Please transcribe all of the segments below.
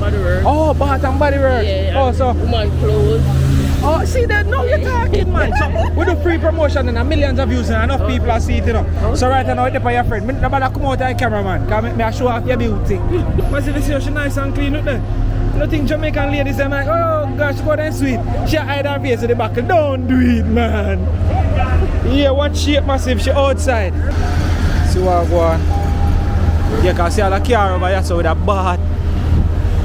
body work. Oh, bath and body work. Yeah. Oh, so. Woman clothes. Oh, see that? Now you're talking, man. So, we do free promotion and millions of views and enough people are see it, you know. Okay. So right now, it's for your friend. Nobody come out of the camera, man. Come me show off your beauty. But if you see how she nice and clean with there. You don't think Jamaican ladies are like, oh gosh, go and sweet. She hide her face in the back. Don't do it, man. Yeah, what shape massive? She outside. See what I go on. You can see all the car over here so with a bath.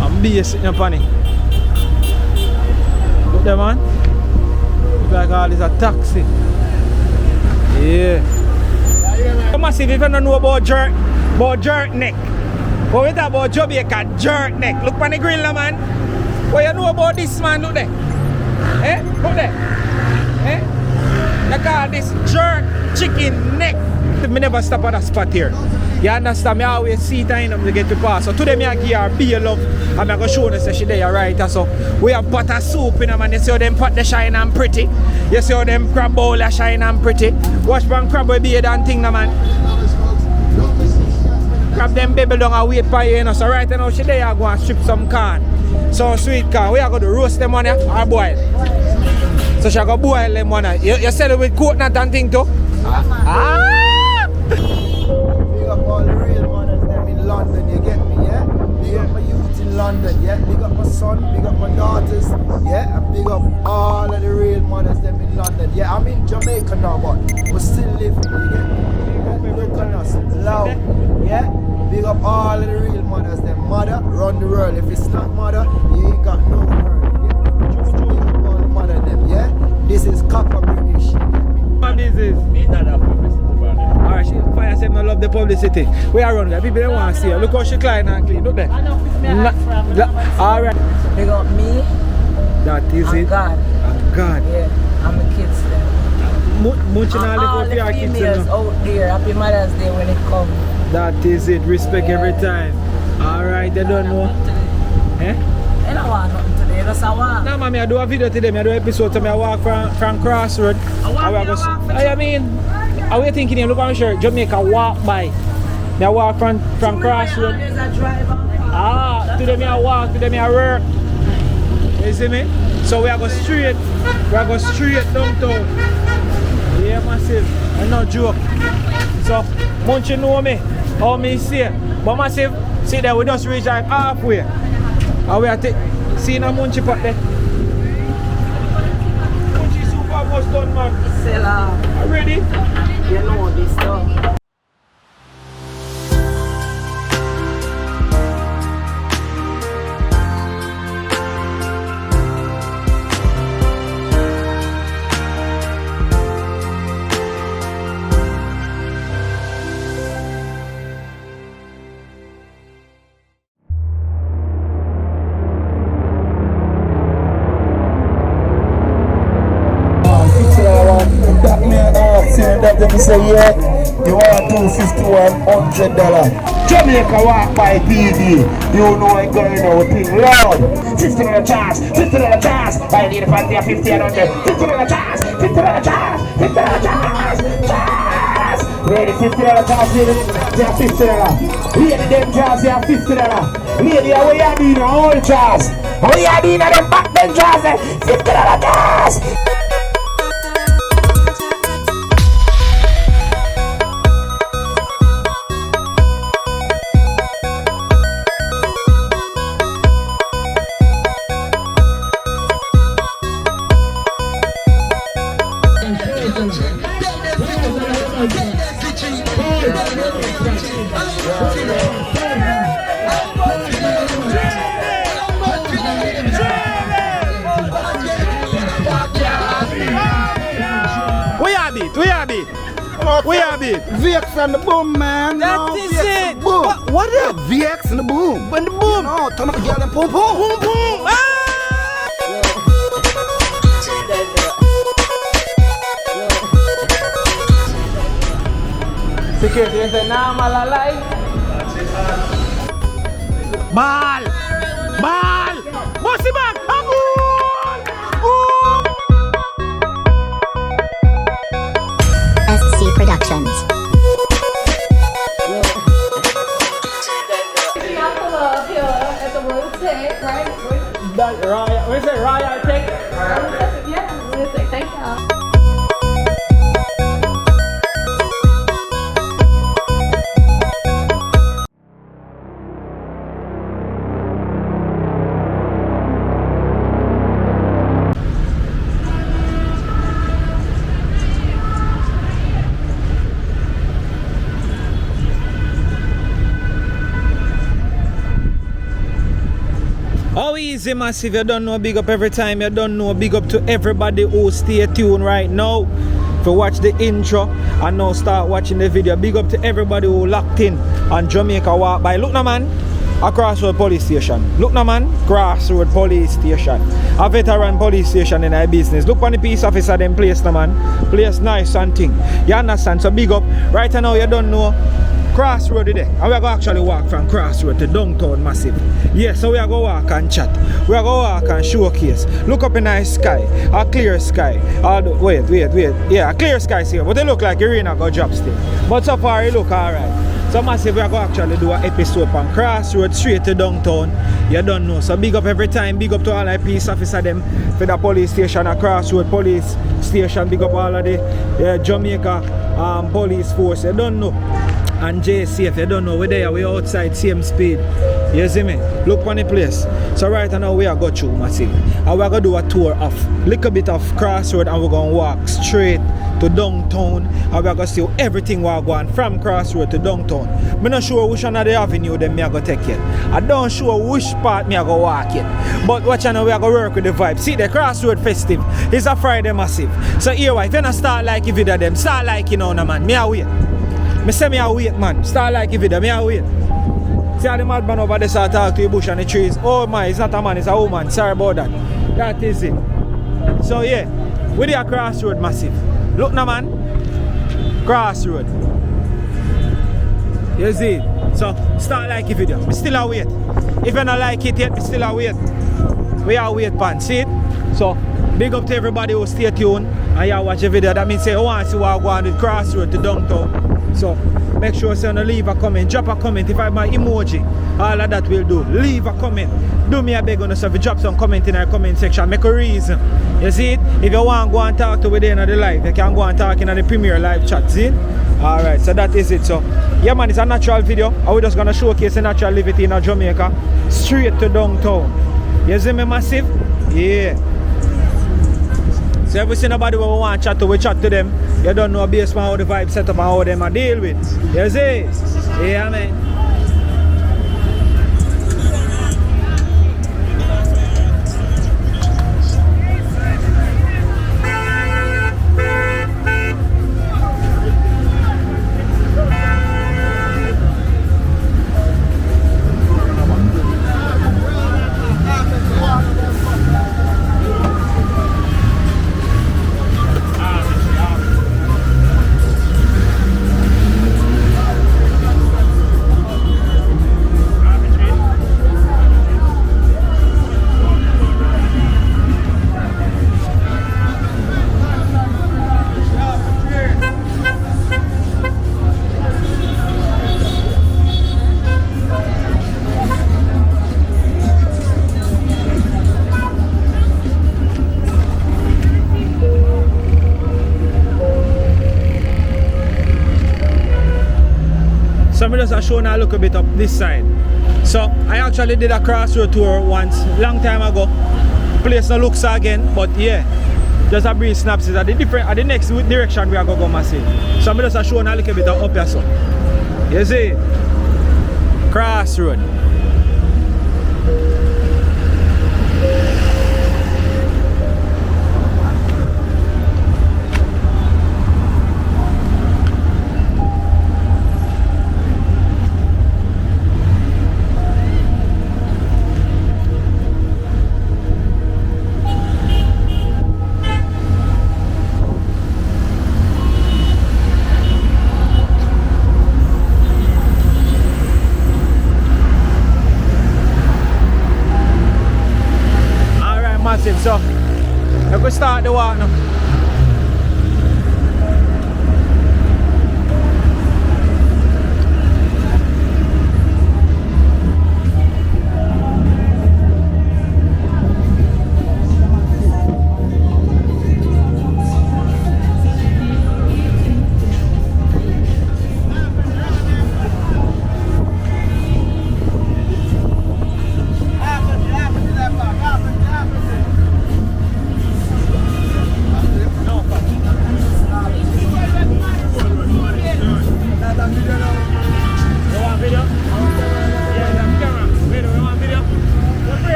And base sitting up on it. Look there, man. Look like all this a taxi. Yeah. Massive, if you don't know about jerk neck. But we talk about Jamaica jerk neck. Look on the grill, man. What you know about this, man? Look there. Eh? Look there. Eh? They call this jerk chicken neck. Me never stop at that spot here. You understand? Me always see it to get to pass. So today me I give her beer love. And I'm going to show you that she there right. So we have butter soup in them and you see how them pot the shine and pretty. You see how them crab bowl are shine and pretty. Watch one crab will be a damn thing, man. Crab them baby down and wait for you, you know. So right now she there I go and strip some corn. Some sweet corn. We are going to roast them on here or boil. So she go boil them on here. You sell it with coconut and thing too? Big up all the real mothers them in London, you get me, yeah? Big up my youth in London, yeah? Big up my son, big up my daughters, yeah? And big up all of the real mothers them in London. Yeah, I'm in Jamaica now, but we're still living, you get me? Yeah? Look on us, loud, yeah? Big up all of the real mothers them. Mother, run the world. If it's not mother, you ain't got no world, you get me? Just big up all the mother them, yeah? This is Copper British, you get me? What this is? Me not have publicity, brother. Alright, she fire said I love the publicity. We are running, people don't want to see her. Look how she clean and clean. Look there. I know me Alright. Big up me That is and it. God. And God. Yeah, and my kids there. Much And now all live the for your kids. females out there, Happy Mother's Day when it comes. That is it. Respect every time. Alright, they don't know. Eh? I don't want nothing today, just a walk. No, mommy, I do a video today. I do an episode to me. I walk from Crossroad. I mean, how are you thinking? Look at my shirt. Jamaica walk by. I walk from Crossroad. There's a driver. Today I walk, today I work. You see me? So we are go straight. We are go straight downtown. Yeah, massive. I'm not joke. So, once you know me, how me say. But massive, see there, we just reach like halfway. And we are seeing a munchie pot there. Munchie super almost done, man. Seller. Ready? You know this stuff. That they say, yeah, you want $250, $100. Jamaica walk by TV. You know I'm going out thing loud. $50 charge, $50 charge. I need a fancy of 50 and under. $50 charge, $50 charge, $50 charge. Ready, $50 charge, they are $50. Lady, them charge, they are $50. Lady, what you doing all charge? What you doing at them back then charge? $50 charge. We have it. VX and the boom, man. That is it. Boom. What yeah, VX and the boom. When the boom. No, turn up the girl and boom, boom. Boom, boom. Security is a normal life. Ball. Ball. Bossy back. SC Productions. Love here at the Royal take, right? That Royal, what is it? Royal Tech? Yeah, we'll take. Thank you. How easy, massive? You don't know, big up every time. You don't know, big up to everybody who stay tuned right now to watch the intro and now start watching the video. Big up to everybody who locked in on Jamaica Walk By. Look now, man, a Crossroad police station. Look now, man, Crossroad police station. A veteran police station in our business. Look on the peace officer them place now, man. Place nice and thing. You understand? So big up. Right now, you don't know. Crossroad today, and we are going to actually walk from Crossroad to downtown massive. Yes, so we are going to walk and chat. We are going to walk and showcase. Look up in the sky, a clear sky. Wait. Yeah, a clear sky here, but it look like the rain are going to drop still. But so far it look alright. So massive, we are going to actually do an episode from Crossroad straight to downtown. You don't know. So big up every time, big up to all the police officer them for the police station, a Crossroad police station. Big up all of the Jamaica police force. You don't know. And JC, if you don't know, we're there, we're outside same speed. You see me? Look on the place. So right now we are going through massive. And we're going to do a tour of little bit of Crossroad and we're going to walk straight to downtown. And we're going to see everything we're going from Crossroad to downtown. I'm not sure which one of the avenue them I'm going to take yet. I don't sure which part I'm going to walk yet. But watch out, we are going to work with the vibe. See, the Crossroad festive is a Friday massive. So here, if you don't start like if you do them, start like you know, man. Me I wait. Me say me a wait, man. Start like a video, me a wait. See how the madman over there start talk to the bush and the trees. Oh my, it's not a man, it's a woman. Sorry about that. That is it. So yeah, we the Crossroad massive. Look now, man. Crossroad. You see? So start like a video. Me still a wait. If you don't like it yet, me still a wait. We are wait, pan. See it? So big up to everybody who stay tuned and you watch the video. That means say, I want to see what I go on with Crossroad to downtown. So make sure you leave a comment, drop a comment. If I have my emoji, all of that will do. Leave a comment. Do me a beg on yourself. Drop some comment in our comment section. Make a reason. You see it? If you want to go and talk to within the live, you can go and talk in the premier live chat. See it? Alright, so that is it. So yeah, man, it's a natural video. And we're just gonna showcase the natural living in Jamaica straight to downtown. You see me, massive? Yeah. So every single nobody we want to chat to, we chat to them. You don't know based on how the vibe set up and how them are deal with. You see? Yeah, man. I shown a little bit up this side. So I actually did a Crossroad tour once, long time ago. Place no looks again, but yeah, just a brief synopsis at the next direction we are going to go massive. So I'm just showing a little bit of up here. So you see, Crossroad. So, I could start the walk now.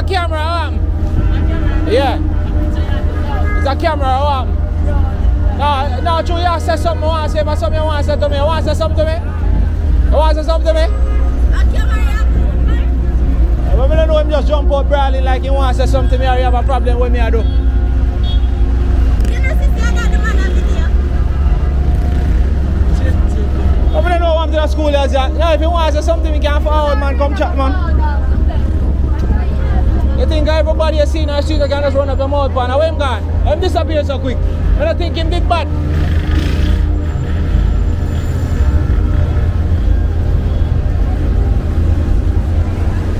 camera, yeah. It's a camera, no, true, you say something, you want to say something, you want to say to me, you want to say something to me? You want to say something to me? But I don't know him just jump out brawling like he wants to say something to me or you have a problem with me I do. You know, sister, I got the man on video. I don't know I'm to the school as that. Yeah, if you want to say something, you can forward, man, come chat, man. You think everybody you see in the street can just run up your mouth, pan? Where him gone? Him disappear so quick. I don't think him did bad.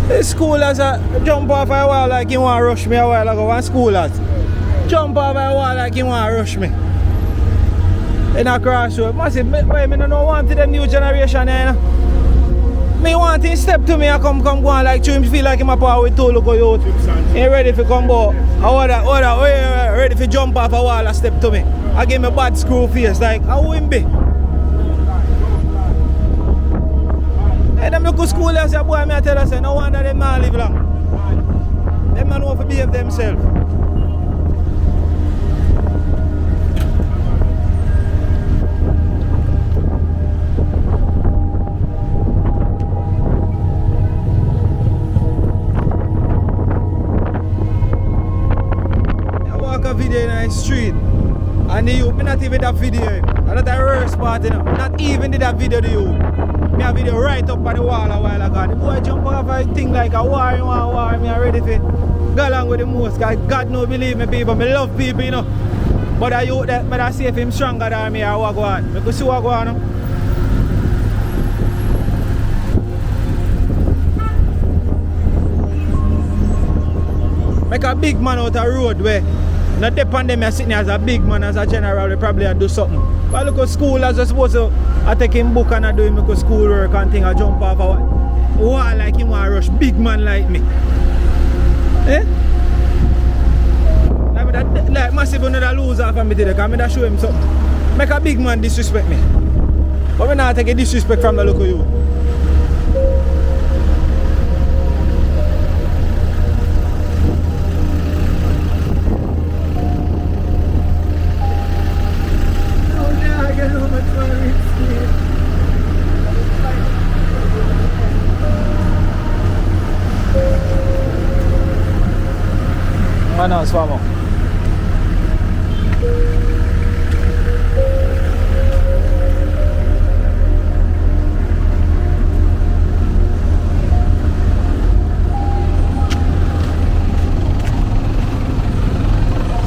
The schoolers jump off a wall like he want to rush me a while ago. One schoolers jump off a wall like he want to rush me. In a crossroad. Massive, I don't want to them new generation here. Me want him step to me and come go on like to him feel like him a power with two local youth. He ready to come out. Ready to jump off a wall and step to me. I give me bad screw face like how him be? Hey, them local schoolers say boy me I tell us no wonder them not live long. Them man want to behave themselves. Video in the street and the youth, me not even that video. That's the worst part, you know. Not even did that video to you. Me a video right up on the wall a while ago. The boy jump off a thing like a war, you want war. Me are ready to go along with the most. Cause God no believe me people. Me love people, you know. But the youth that I see if him stronger than me or what go on. Me could see what go on. No? Make a big man out of road where not depend them sitting as a big man, as a general, they probably do something. But look at school as I supposed to take him book and I do him look at school work and thing, I jump off a wall like him want to rush big man like me. Eh? Like massive another loser for me today, because I show him something. Make a big man disrespect me. But we not take a disrespect from the local youth. No, it's far.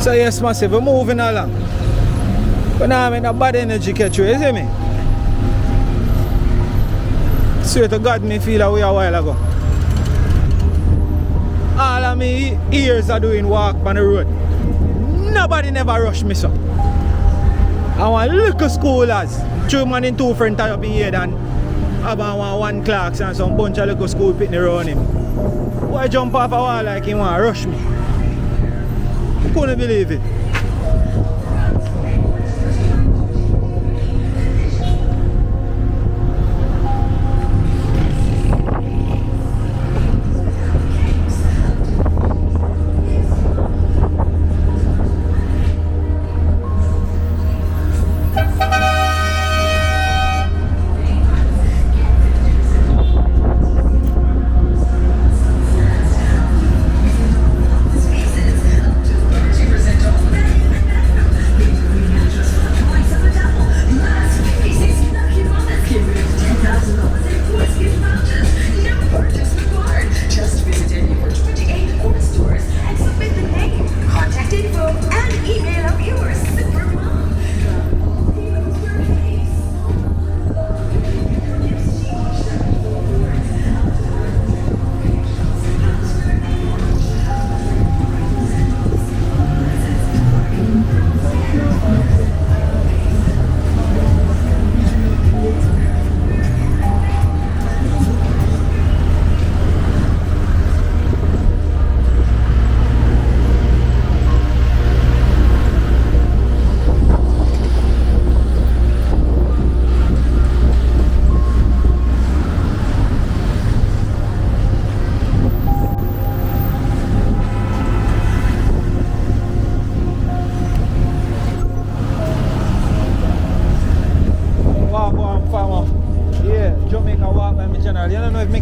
So yes, massive, we're moving along. But now I'm in a bad energy catch you, you see me? Swear to God, me feel away a while ago. All of me ears are doing walk on the road. Nobody never rush me so. I want little schoolers. 2 man in 2 friends tie up in here and have one clocks and some bunch of little school pitting around him. Boy jump off a wall like he want to rush me. I couldn't believe it.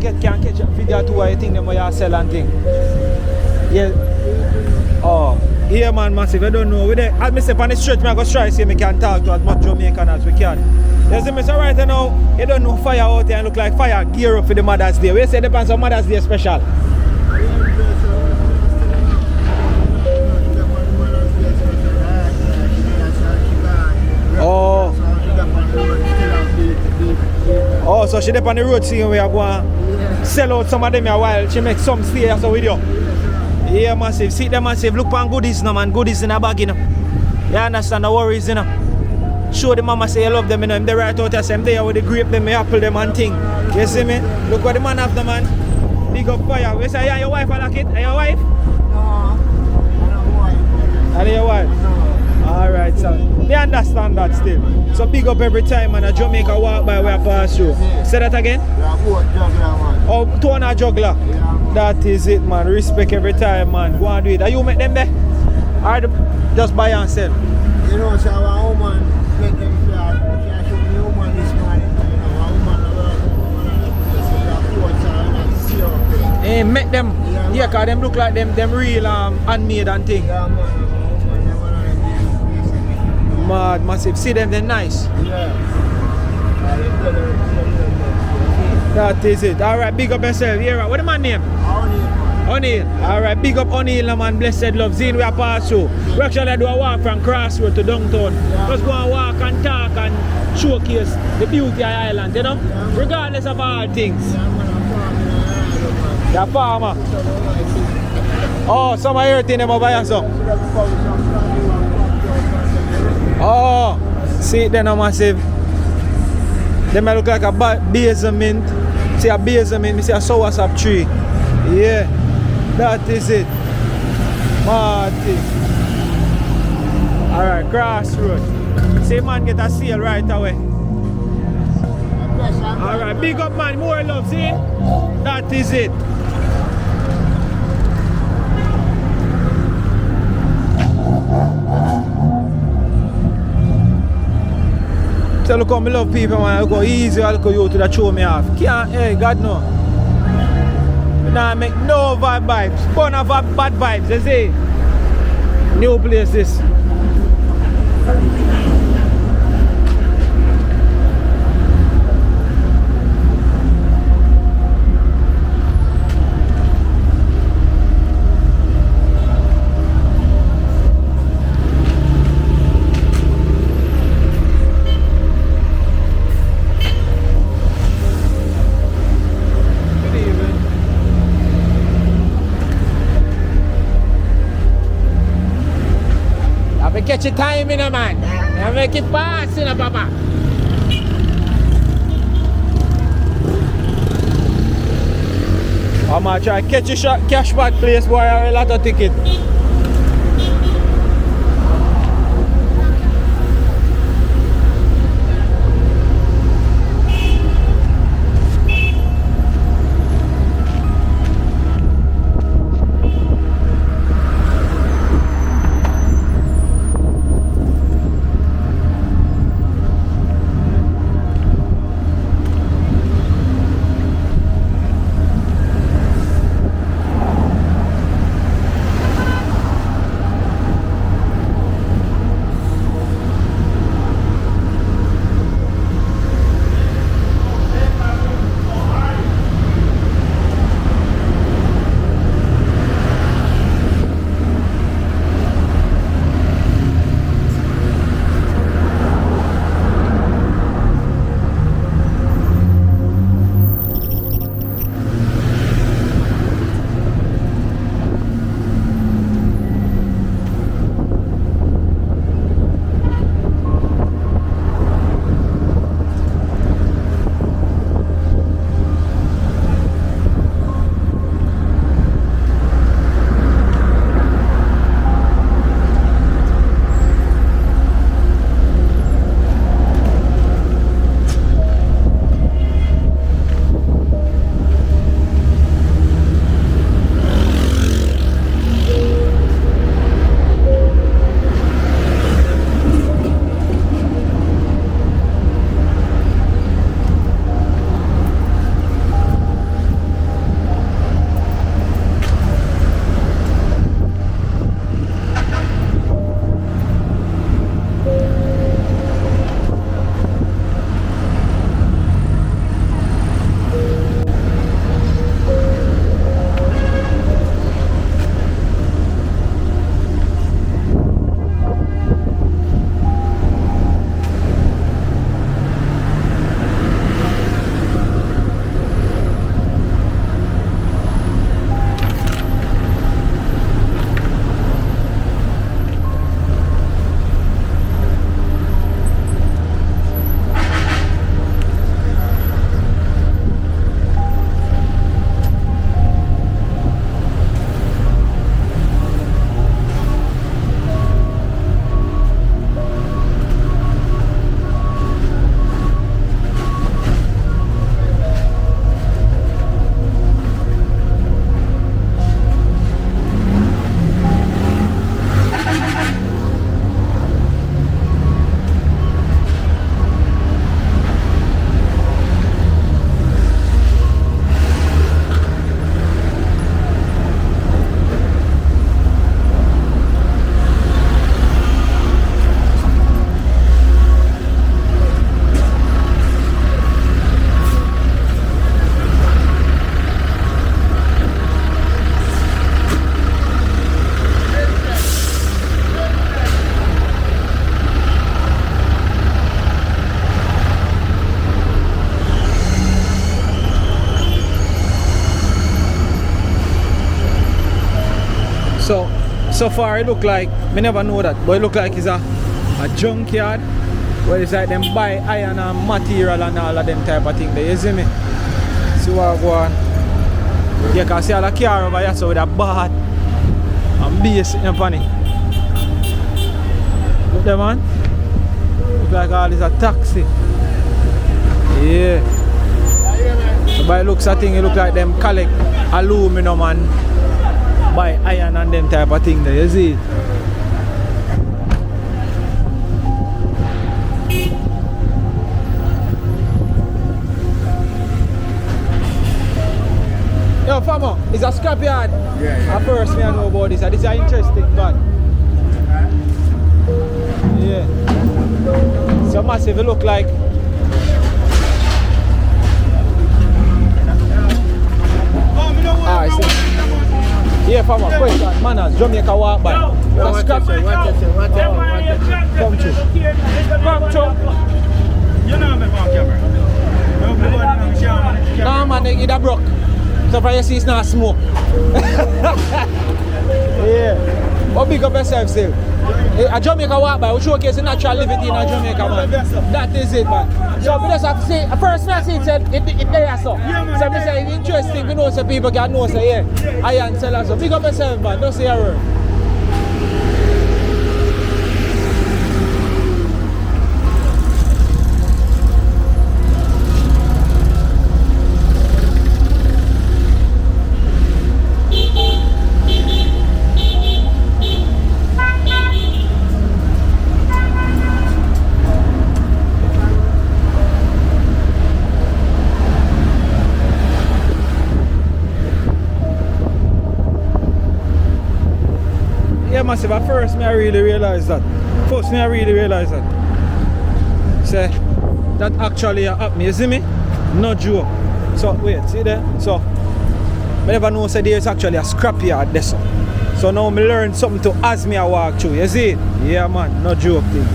can catch a video too, I think them what you sell and thing. Yeah. Oh, yeah man, massive. I don't know. With it, as I say on the street, I go try see me can talk to as much Jamaican as we can. You see me, so right now, you don't know fire out there and look like fire gear up for the Mother's Day. We say depends on Mother's Day special. Oh. Oh, so she dip on the road seeing we are going to sell out some of them a while. She make some stay so with you. Yeah, massive. See them massive. Look on goodies now, man. Goodies in a bag, you know. You understand the worries, you know. Show the mama say you love them, you know. If they right out there, same day with the grape them, apple them and thing. You see me? Look what the man have the man. Big up fire. We say, yeah, your wife, I like it. Are your wife? No, I don't wife. Are your wife? No. Alright, so they understand that still. So big up every time and a Jamaica walk by where I pass through. Say that again? Oh, Tona juggler. That is it, man. Respect every time, man. Go and do it. Are you make them there? Or just buy and sell? You know, so our woman make them flat. She show me woman this morning. You know, our woman Hey, make them. Yeah, cause them look like them real handmade and thing. yeah, man. Mad, massive. See them, they're nice. Yeah. That is it. Alright, big up yourself. Here, what is my name? O'Neil. Alright, big up O'Neil, man. Blessed love. Zine, we are pass through. We actually do a walk from Crossroad to downtown. Just go and walk and talk and showcase the beauty of the island, you know? Regardless of all things. You're a farmer. Oh, some of your thing them over here, so. Oh, see it then a massive. They might look like a basil mint. See a basil mint, me see a soursop tree. Yeah, that is it. Marty. Alright, Crossroad. See man get a sale right away. Alright, big up man, more love, see? That is it. So look how I love people, man. I go easy, I'll go you to the show me off. Can't, hey, God no. Nah, make no bad vibes. Fun of bad vibes, you see. New place this. Catch your time in a man. And make it fast in a papa. I'm gonna try catch a shot cash back place boy, I have a lot of ticket. So far it look like, me never know that, but it look like it's a junkyard where it's like them buy iron and material and all of them type of thing there, you see me? See what I go on? You can see all the car over here so with a bat and base sitting upon it. Look there, man. Look like all this a taxi. Yeah. So by looks of thing, it look like them collect aluminum and buy iron and them type of thing there, you see it? Yo, farmer, it's a scrapyard. Yeah. At first, me I know about this. This is interesting, but yeah. So massive, it look like. Ah, I see. Yeah, farmer, question, manners, Jamaica walk by. What Come through. You know me on camera. No man, it a broke. So far you see it's not smoke. Yeah. But big up yourself still. A Jamaica walk by, we showcase the natural living in a Jamaica, man. That is it, man. So we just have to say, first I see it said it there so. So I say it's interesting, we know so people can know say yeah. Iron seller so. Big up yourself, man. Don't say a word. Massive. At first, I really realized that. Say that actually happened. You see me? No joke. So wait, see there? So I never know say there's actually a scrapyard there. So now I learn something to as me I walk through. You see it? Yeah man, no joke thing.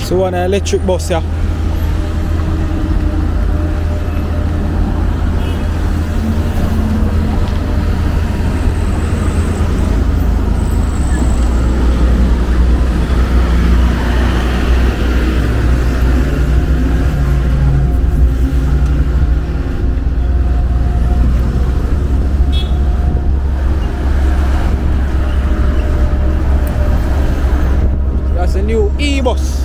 So one electric bus here. That's a new e-bus.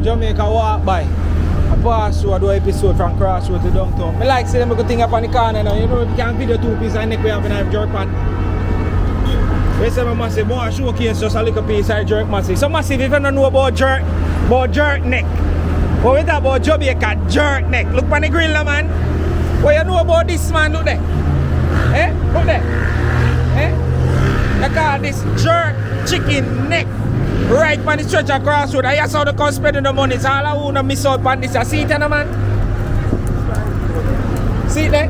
Jamaica walk by. I pass through a episode from Crossroad to downtown. I like seeing them good thing up on the corner now. You know, you can video 2 pieces and neck we have in a jerk pan. They say I must say, boy, showcase just a little piece of jerk massive. So massive, if you don't know about jerk neck. What we talk about Jamaica jerk neck. Look on the grill now, man. What you know about this man? Look there. Eh? Look there. Eh? They call this jerk chicken neck. Right on the stretch of Crossroad. I just how they come spending the money. So all I want to miss out on this. I see it, man. See it there?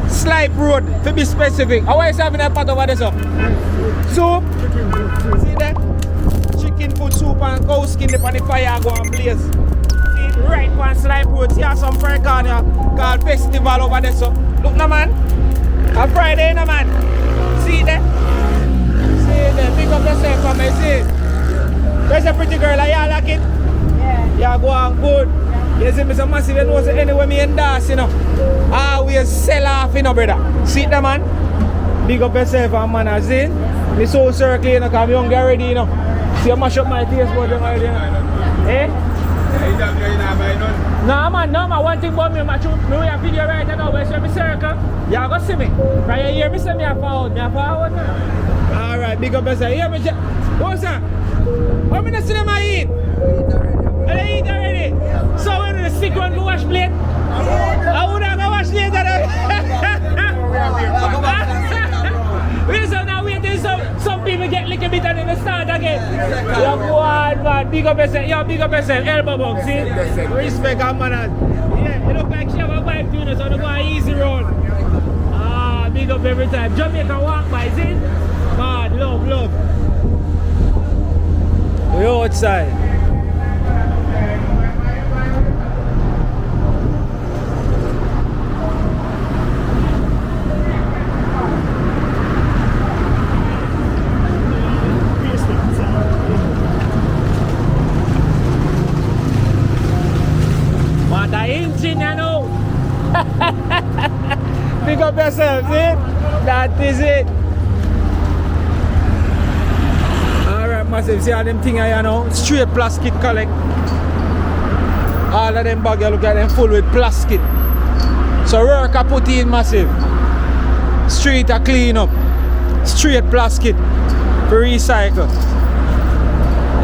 Slipe Road, to be specific. How are you serving that pot over there, sir? Soup? See there? Chicken food soup and cow skin up on the fire go and blaze. See it right on Slipe Road. See how some friend called festival over there, so. Look now, man. A Friday, no, man. See it there? See it there? Pick up yourself from me, see it? There's a pretty girl, are you like it? Yeah. Yeah, go on, good. You see me so massive, you know, so anyway me endorse, you know. Always sell off, you know, brother. See that, man? Big up yourself, man, as in. Me so circle, you know, because I'm young already, you know. See, I mash up my taste bud already, you know. Eh? No, man, one thing about me, me a video right now, where you me circle, you go see me. Because you hear me say me a forward, now. Alright, big up yourself. Hear me, what's that? How many see them I eat? They eat already? So when the sick one go wash plate? I would have go wash later. Listen, now wait till some people get little bit and then they start again. Yo, go on, man. Big up yourself. Yo, big up yourself. Elbow bump, see? Respect our manners. Yeah, it look like she have a vibe to you, so they go an easy road. Ah, big up every time. Jamaica walk by, see? Man, love. We outside. What the engine, you know? Pick up yourself, see? That is it. Massive, see all them things here, you know, straight plastic collect. All of them bags, you look at them full with plastic. So work I put in massive. Street I clean up. Straight plastic for recycle.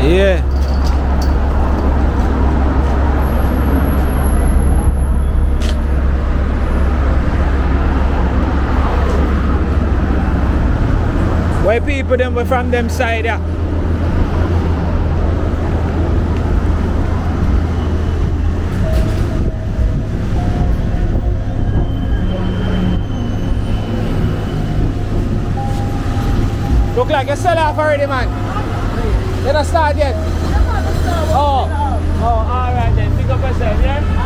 Yeah. Why people them were from them side, yeah. Look like you sell off already, man. You don't start yet? Oh, alright then. Pick up yourself, yeah?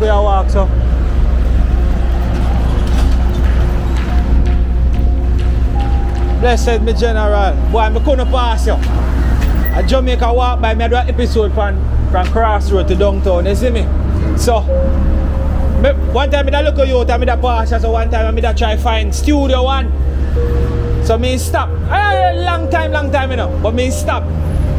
We are walk so. Blessed me general. Boy, I couldn't pass you. A Jamaica walk by me, I do an episode from Crossroad to downtown, you see me? So one time I look at you, I pass you, so one time I try find Studio One. So me stop. Long time, you know. But me stop.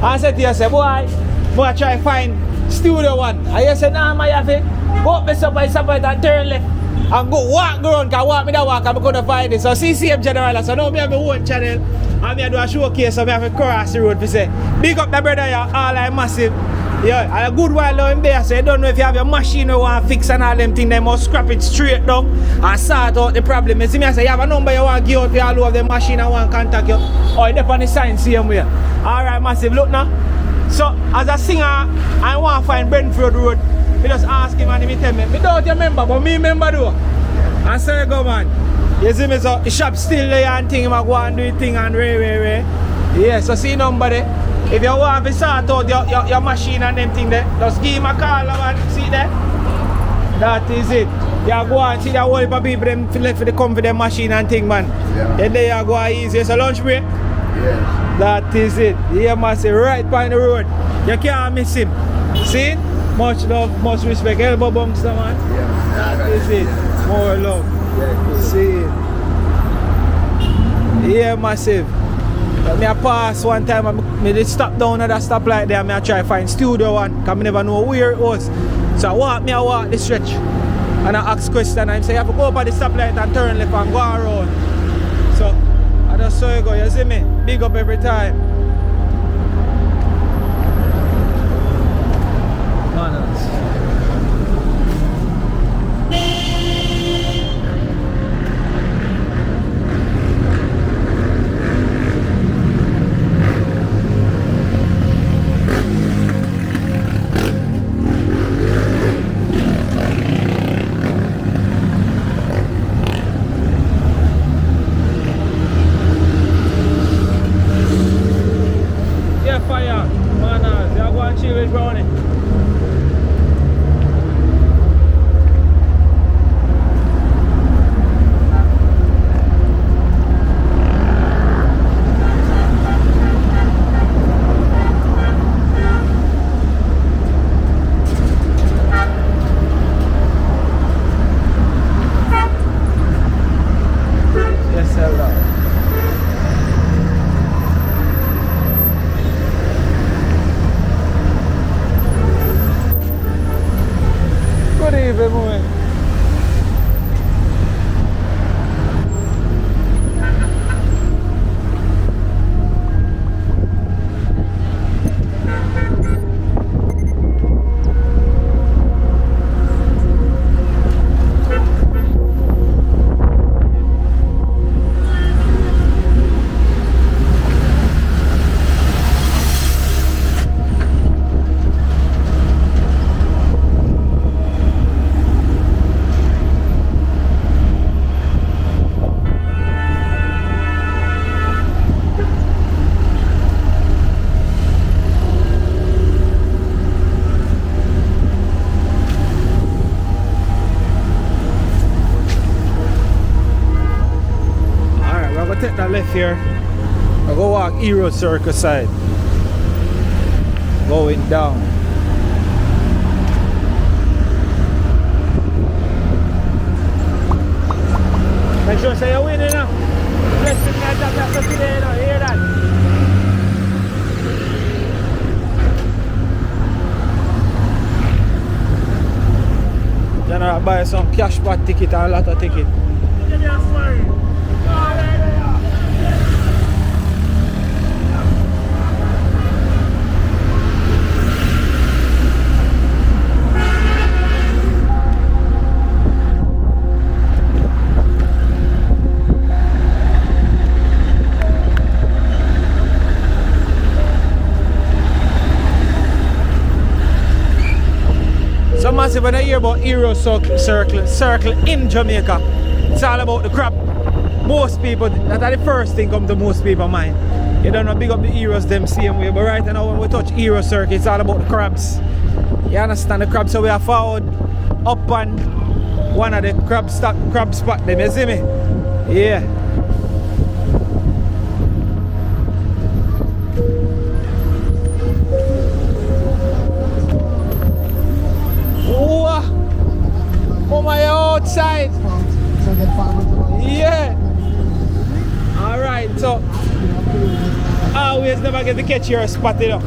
I said to you, boy, I try find Studio One. And you said, nah, I have it. Go up this up and turn left and go walk around, because walk me that walk and I'm going to find it. So CCM General, so now I have my own channel and I do a showcase, so I have to cross the road to say, big up the brother here, all I massive. Yeah, and a good while now in there, so you don't know if you have your machine you want to fix and all them things, they must scrap it straight down and sort out the problem. You see me, I say, you have a number you want to give out to all over the machine and want to contact you, or you on the sign same way. Alright, massive, look now. So, as a singer, I want to find Brentford Road. I just ask him and he tell me don't remember, but me remember though. And so you go, man. You see me, so the shop still there and thing, I go and do the thing and way. Yeah, so see number there. If you want to sort out your machine and them thing there, just give him a call, man. See there? That is it. You go and see the whole heap of people them left for the come for the machine and thing, man. Yeah. Then there you go easy. So lunch break? Yes. That is it. Yeah, man, say right by the road. You can't miss him. See? Much love, much respect. Elbow bumps, man. Yeah. That is it. More love. See it. Yeah, massive. Me I pass one time, I did stop down at that stoplight there, I try to find studio one, because I never know where it was. So I walk the stretch, and I ask question, and I say, you have to go up at the stoplight and turn left and go around. So, I just saw you go, you see me? Big up every time. Here, I go walk Hero Circus side, going down. Make sure say you're winning now. Blessing that after today, now hear that. Then I buy some cash pot ticket and a lot of ticket. So massive, when I hear about Hero Circle in Jamaica, it's all about the crab. Most people, that are the first thing come to most people's mind. You don't know, big up the heroes them same way, but right now when we touch Hero Circle, it's all about the crabs. You understand the crabs, so we are forward up on one of the crab spot them, you see me? Yeah. Oh my outside. Yeah. Alright, so always never get to catch your spot, you know.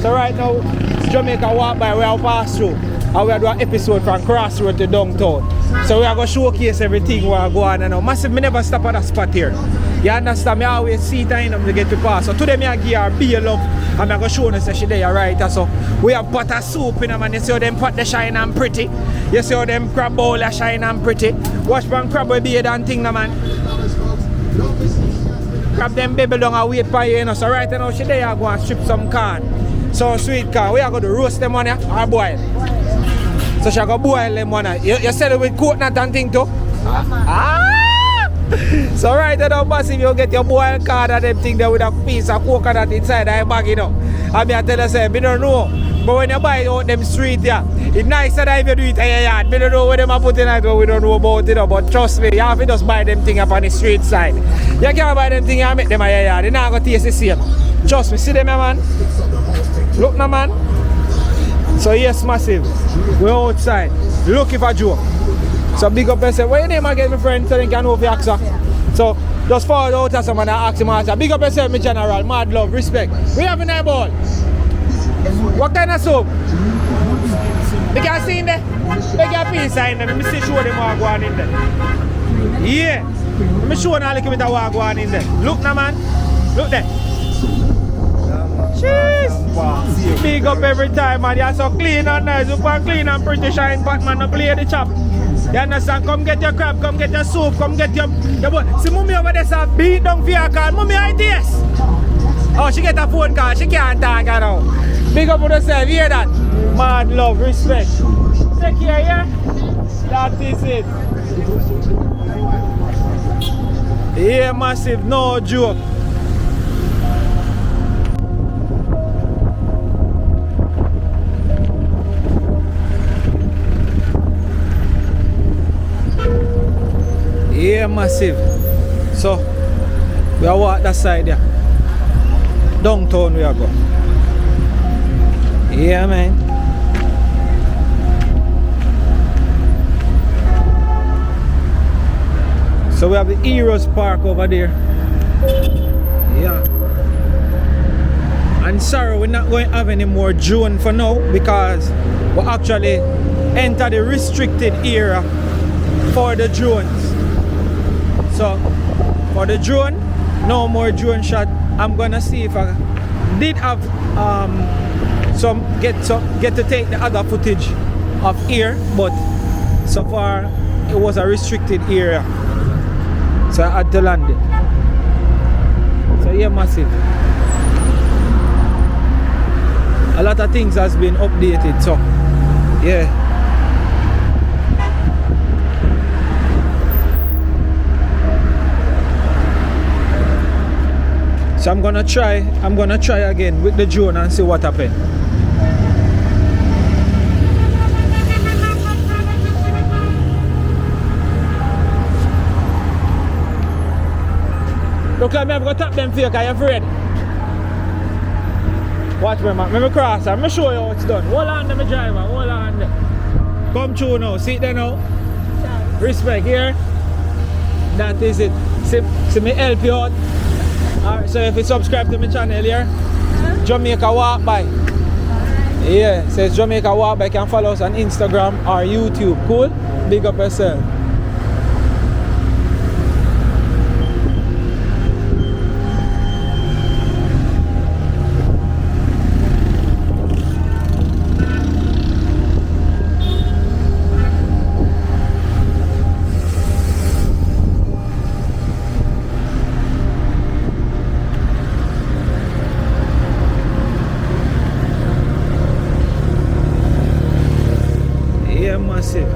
So right now it's Jamaica walk by, we are pass through. And we are doing an episode from Crossroad to downtown. So we are going to showcase everything we are going on now. Massive, me never stop at that spot here. You understand? Me always see time to get to pass. So today me I give her be love. And I'm going to show you that she there, right? So we have butter soup in them, and you see how them pot they shine and pretty. You see how them crab bowl they shine and pretty. Watch from crab will be a damn thing, man. Crab them baby down and wait for you, you know. So right now she there, I'm going to strip some corn. So sweet corn. We are going to roast them on here or boil. So she going to boil them on here. You sell it with coconut and thing too? So right now, massive, you get your boiled card and them thing there with a piece of coconut inside that bag, you know. And I tell you, say, I don't know. But when you buy it out them street, yeah, it's nicer than if you do it in your yard. I don't know where them are putting it, we don't know about it, you know. But trust me, you have to just buy them thing up on the street side. You can't buy them thing and make them in your yard. You're not going to taste the same. Trust me, see them, man. Look now, man. So yes, massive. We're outside. Looking for Joe. So big up yourself. What's your name again, my friend? So they can know if you ask her. So just follow out to someone and ask him answer. Big up yourself, my general. Mad love, respect. We have in that ball. What kind of soap? They can see in there. They can piece in there. Let me see show them what go on in there. Yeah. Let me show them a little bit of what go on in there. Look now, man. Look there. Jeez. Big up every time, man. You're so clean and nice. You can clean and pretty shine, but man, no play the chop. You understand? Come get your crab, come get your soup, come get your boy. See, mommy over there say beat down for your car. Mommy ideas. Oh, she get a phone call. She can't talk now. Big up for yourself. Hear that? Mad love, respect. Take care, yeah? That is it. Yeah, massive. No joke. Yeah, massive. So we are walk that side there. Downtown we are go. Yeah, man. So we have the Heroes Park over there. Yeah. And sorry, we're not going to have any more drone for now because we actually enter the restricted area for the drones. So for the drone, no more drone shot. I'm gonna see if I did have get to take the other footage of here, but so far it was a restricted area, so I had to land it. So yeah, massive. A lot of things has been updated, so yeah. So I'm gonna try again with the drone and see what happens. Look like me, I'm gonna tap them for you because you're afraid. Watch me, man. Let me cross. Let me show you how it's done. Hold on, let me drive, man. Hold on. Come through now. See it there now. Respect here. That is it. See me help you out. Alright, so if you subscribe to my channel here, Jamaica Walk By. Yeah, it says Jamaica Walk By. You can follow us on Instagram or YouTube. Cool? Big up yourself. Massive.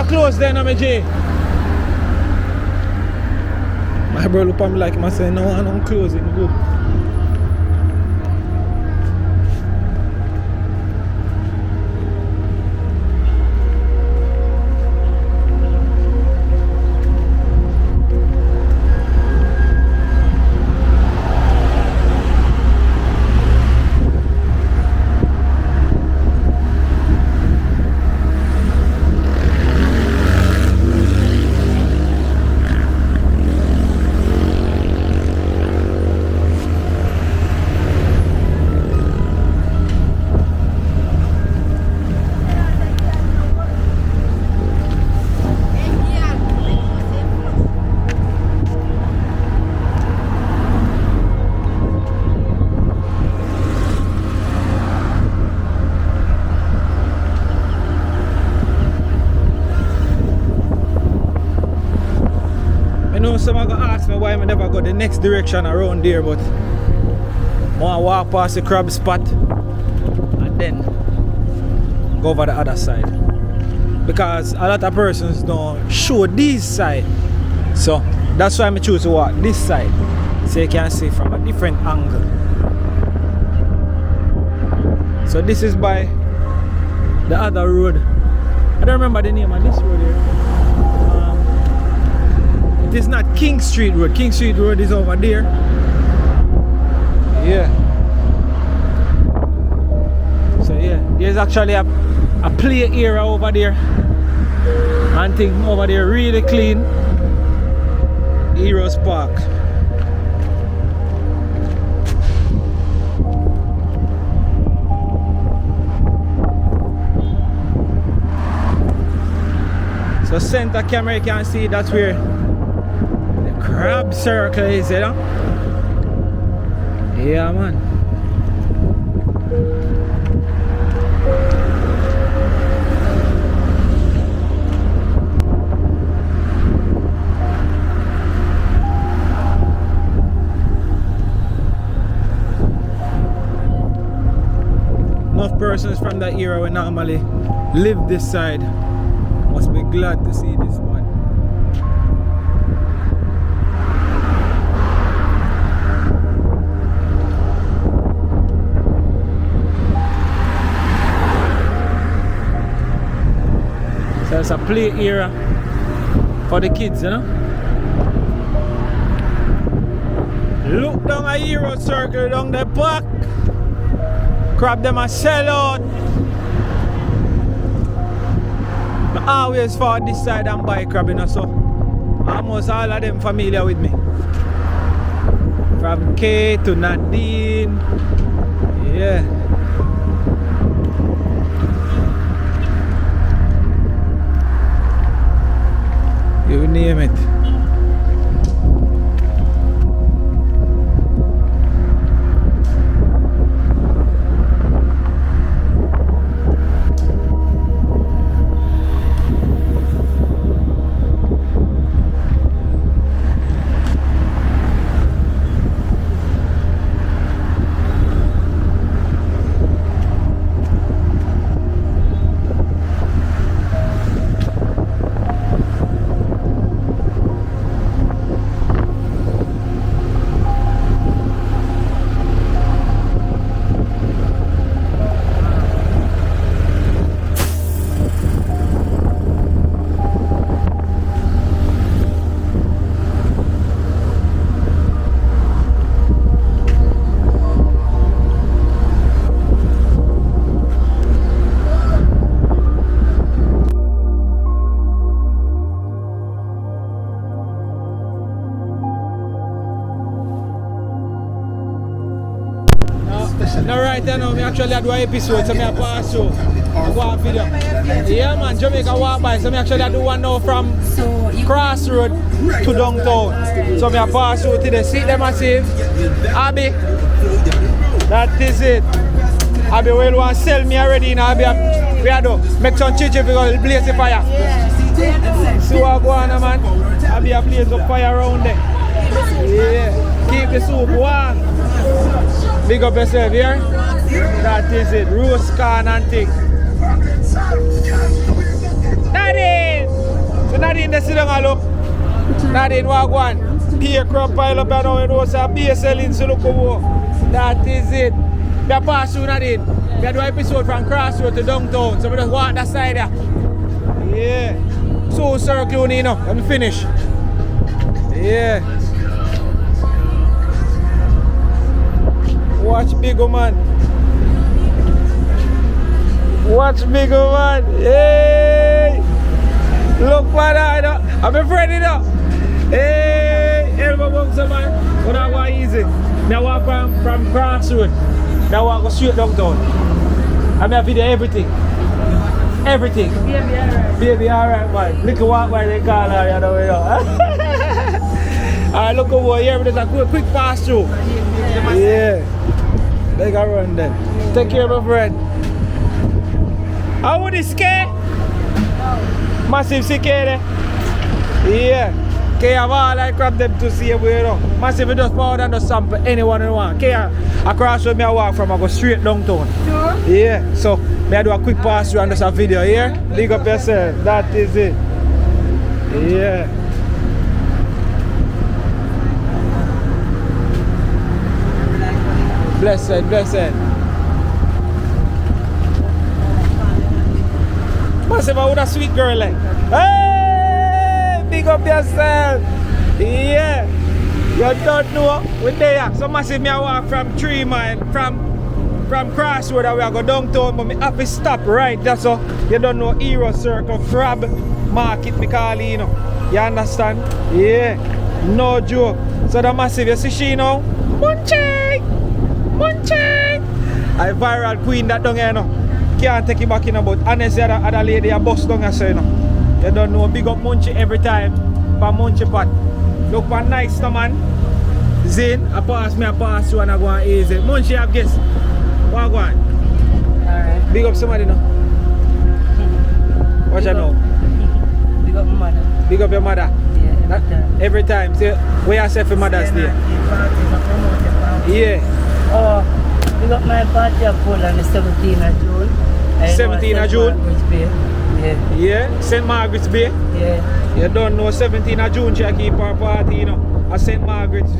Close then, my G. My bro look at me like I say, no, I'm closing. Good. someone gonna ask me why I never go the next direction around there, but I want to walk past the crab spot and then go over the other side. Because a lot of persons don't show this side. So that's why I choose to walk this side. So you can see from a different angle. So this is by the other road. I don't remember the name of this road here. It is not King Street Road. King Street Road is over there. Yeah. So yeah, there's actually a play area over there. And thing over there really clean. Heroes Park. So center camera you can see that's where the crab circle is, you know? Yeah man. Enough persons from that era will normally live this side. Must be glad to see this one. So it's a play area for the kids, you know. Look down a hero circle down the park. Crab them a sell out. I always for this side and buy crab, you know, so almost all of them familiar with me. From K to Nadine. Yeah. You name it. Now right now, I actually do an episode, so I pass through. I go a video. Yeah man, Jamaica walk by, so I actually do one now from Crossroad to downtown. So I pass through to the seat them massive. Abby, that is it. Abby will want to sell me already now. Abby, we are do make some chichi because it'll blaze the fire. See what go on man? Abby a blaze the fire around there. Yeah, keep the soup warm. Big up yourself here. That is it. Roast corn and thing. Nadine! So Nadine, they sit down and look. Nadine, what go on? Peer crop pile up and now it was a beer selling, so look over. That is it. We are pass through Nadine. We are doing an episode from Crossroad to downtown. So we just walk that side there. Yeah. So circle you know. Let me finish. Yeah. Watch bigger man. Watch bigger man. Hey! Look what I do. I'm afraid of it. Hey! Elbow bumps man. But I walk easy. Now walk from Crossroad. Now walk go straight downtown. I'm happy to everything. Everything. Baby alright. Baby alright man. Look at what by they call her the other way Alright, look over here. There's a quick pass through. Yeah. They got run then. Take care, my friend. How would it scare? Massive security. Yeah. Okay, have all I grab them to see where you know. Massive, you just power and just sample anyone you want. Okay, across where me I walk from, I go straight downtown. Sure. Yeah, so me I do a quick pass through and just a video here. Big up yourself, that is it. Yeah. Blessed, blessed. Massive, I would a sweet girl like. Hey, big up yourself. Yeah. You don't know, we there. So massive, me I walk from 3 mile, from Crossroad and we go downtown, but me have to stop right. That's so you don't know Hero Circle, Crab Market, me call it, you know. You understand? Yeah. No joke. So the massive, you see she now? Munching! Munching! I viral queen that down here, you know. Can't take it back in about. Honestly, other lady a bust down here, so you know. You don't know, big up Munchie every time. For Munchie pot. Look for nice no man. Zane, I pass you and I go on easy. Munchie have guess. What go on? Alright. Big up somebody now. What you know? Big up my mother. Big up your mother. Yeah, Every time. Say, where you say for Mother's Day? Yeah. Oh, big up my party of Paul on the 17th of June. 17th of June? Yeah. Yeah. St. Margaret's Bay? Yeah. You don't know 17th of June she keep her party, you know. At St. Margaret's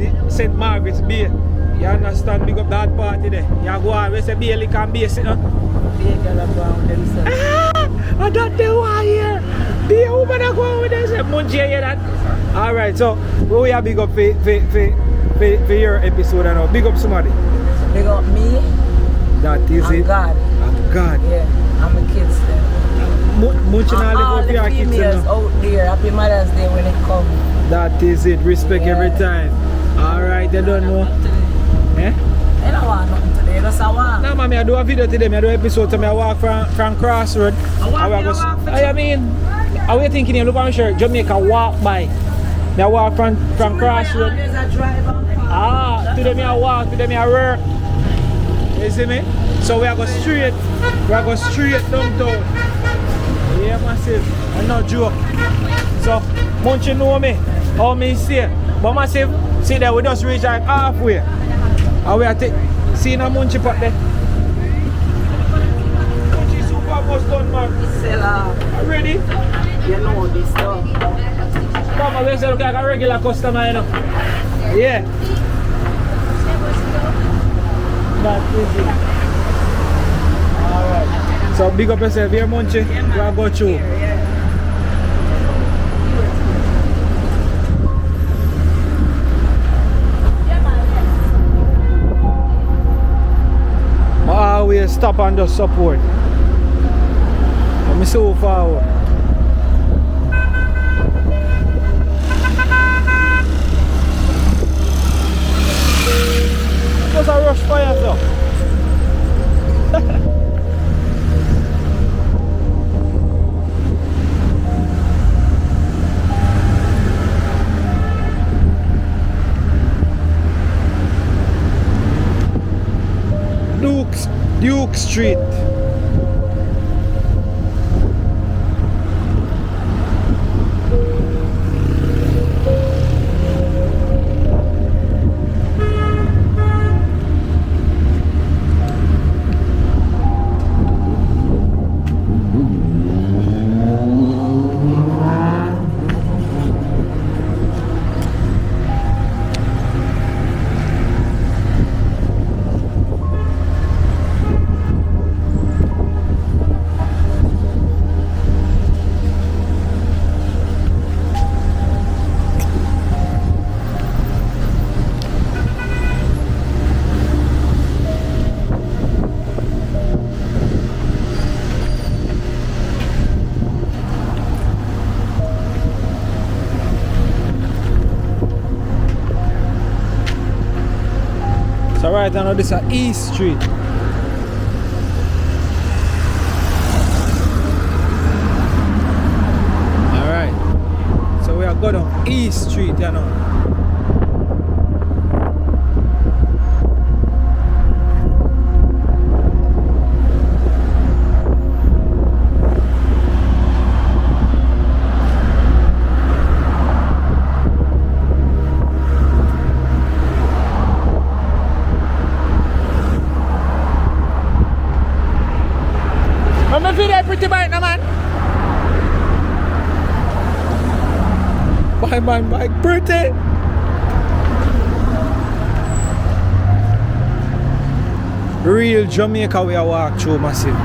Bay. You understand? Big up that party there. You go on, we say Bailey can base it, no? Be a girl go on with themselves. Ah! I don't know why here. Be a woman that go on with themselves. Munchie, hear that? Alright, so we are big up for your episode now. Big up somebody. Big up me. That is and it. God. And God. Yeah, and my kids there. Munchie now live all up the your kids females now. out there. Happy Mother's Day when it comes. That is it. Respect every time. Alright, they don't know. Eh? I don't want nothing today, that's I want. No, man, I do a video today. I do an episode to me. I walk from Crossroad. I mean, I was thinking, you look at my shirt, Jamaica walk by. I walk from Crossroad. There's a driver. Ah, today I walk, today I work. You see me? So we are go straight downtown. Yeah, massive. I'm not joke. So, Munchie know me, how me say. But massive, see there, we just reach like halfway. And we are seeing a Munchie pot there. Munchie super almost done, man. Seller. Ready? You know this stuff. Come on, we say look like a regular customer, you know. Yeah. That is it. Alright. So big up yourself here, Munchie. We are go through. Always stop and just support. I'm so forward. Just a rush for yourself. Duke Street. So right now this is East Street. Alright. So we are going on East Street, you know. buy pretty bike now, man. Buy my bike pretty. Real Jamaica we are walk through massive.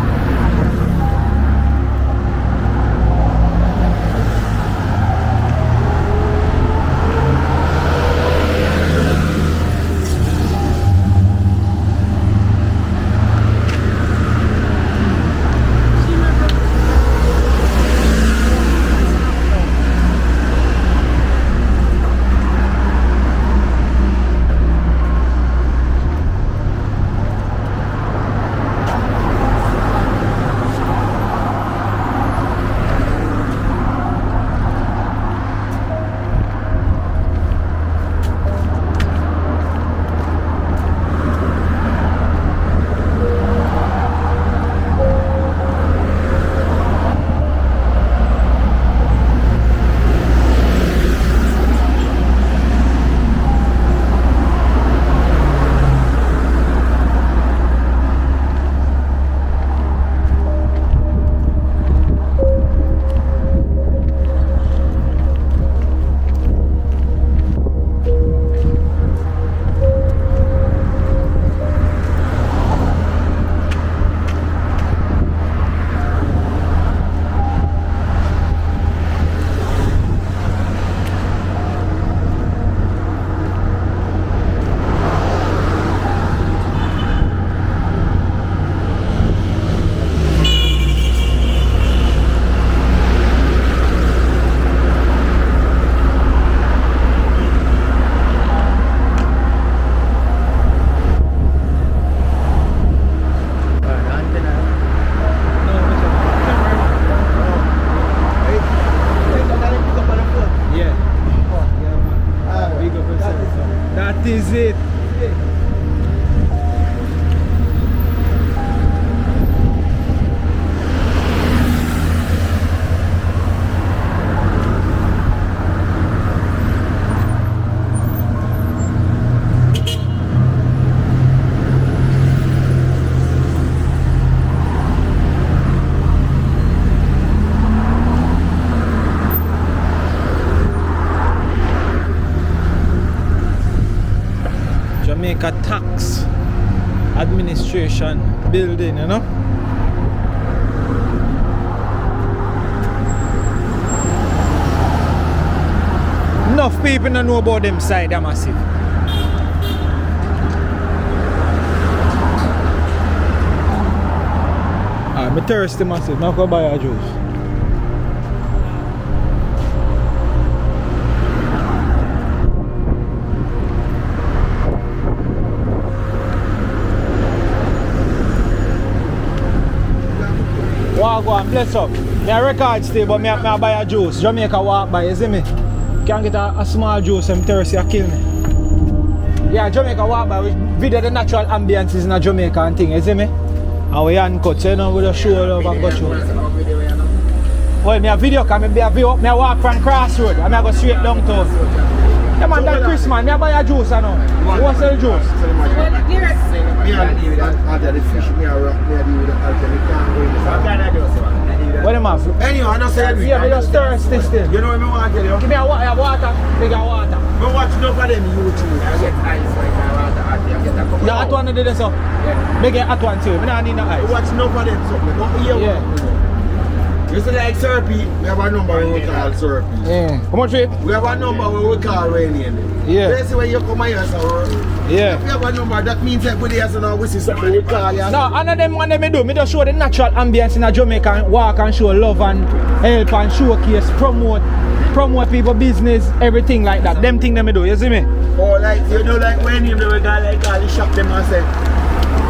That is it. Jamaica Tax Administration building, you know. Enough people don't know about them side, they're massive. I'm thirsty massive, now go buy a juice. Walk on, bless up. Me a record still, but me buy a juice. Jamaica walk by, you see me? Can't get a small juice, I'm thirsty, you kill me. Yeah, Jamaica walk by, we video the natural ambiences in Jamaica and thing, you see me? And we uncut, so you know, we just show love and go through. Well, me a video, cause me a walk from Crossroad, and I go straight downtown. Yeah man, that Christmas, me a buy a juice, I know. Who wants to sell juice? What am I? Anyway, I don't say anything. Yeah, me just thirsty still. You know what I want to tell you? Give me a water, big water. Go watch enough of them YouTube. I get ice like I want to add, I get a couple. The hot one do this up. Me get hot one too. Me not need no ice. Watch enough of them something. Go here. Yeah. You see like Syrupy, we have a number we call Syrupy. Yeah. How much rate? We have a number we call Rainian. Yeah. Basically when you come here, so Yeah. if you have a number, that means that we so now we see something we call you. No, none of them one me do. Me just show the natural ambience in a Jamaica and walk and show love and help and showcase, promote people business, everything like that. Them thing them me do, you see me? Oh, like you know, like when you go like all the shop them and say,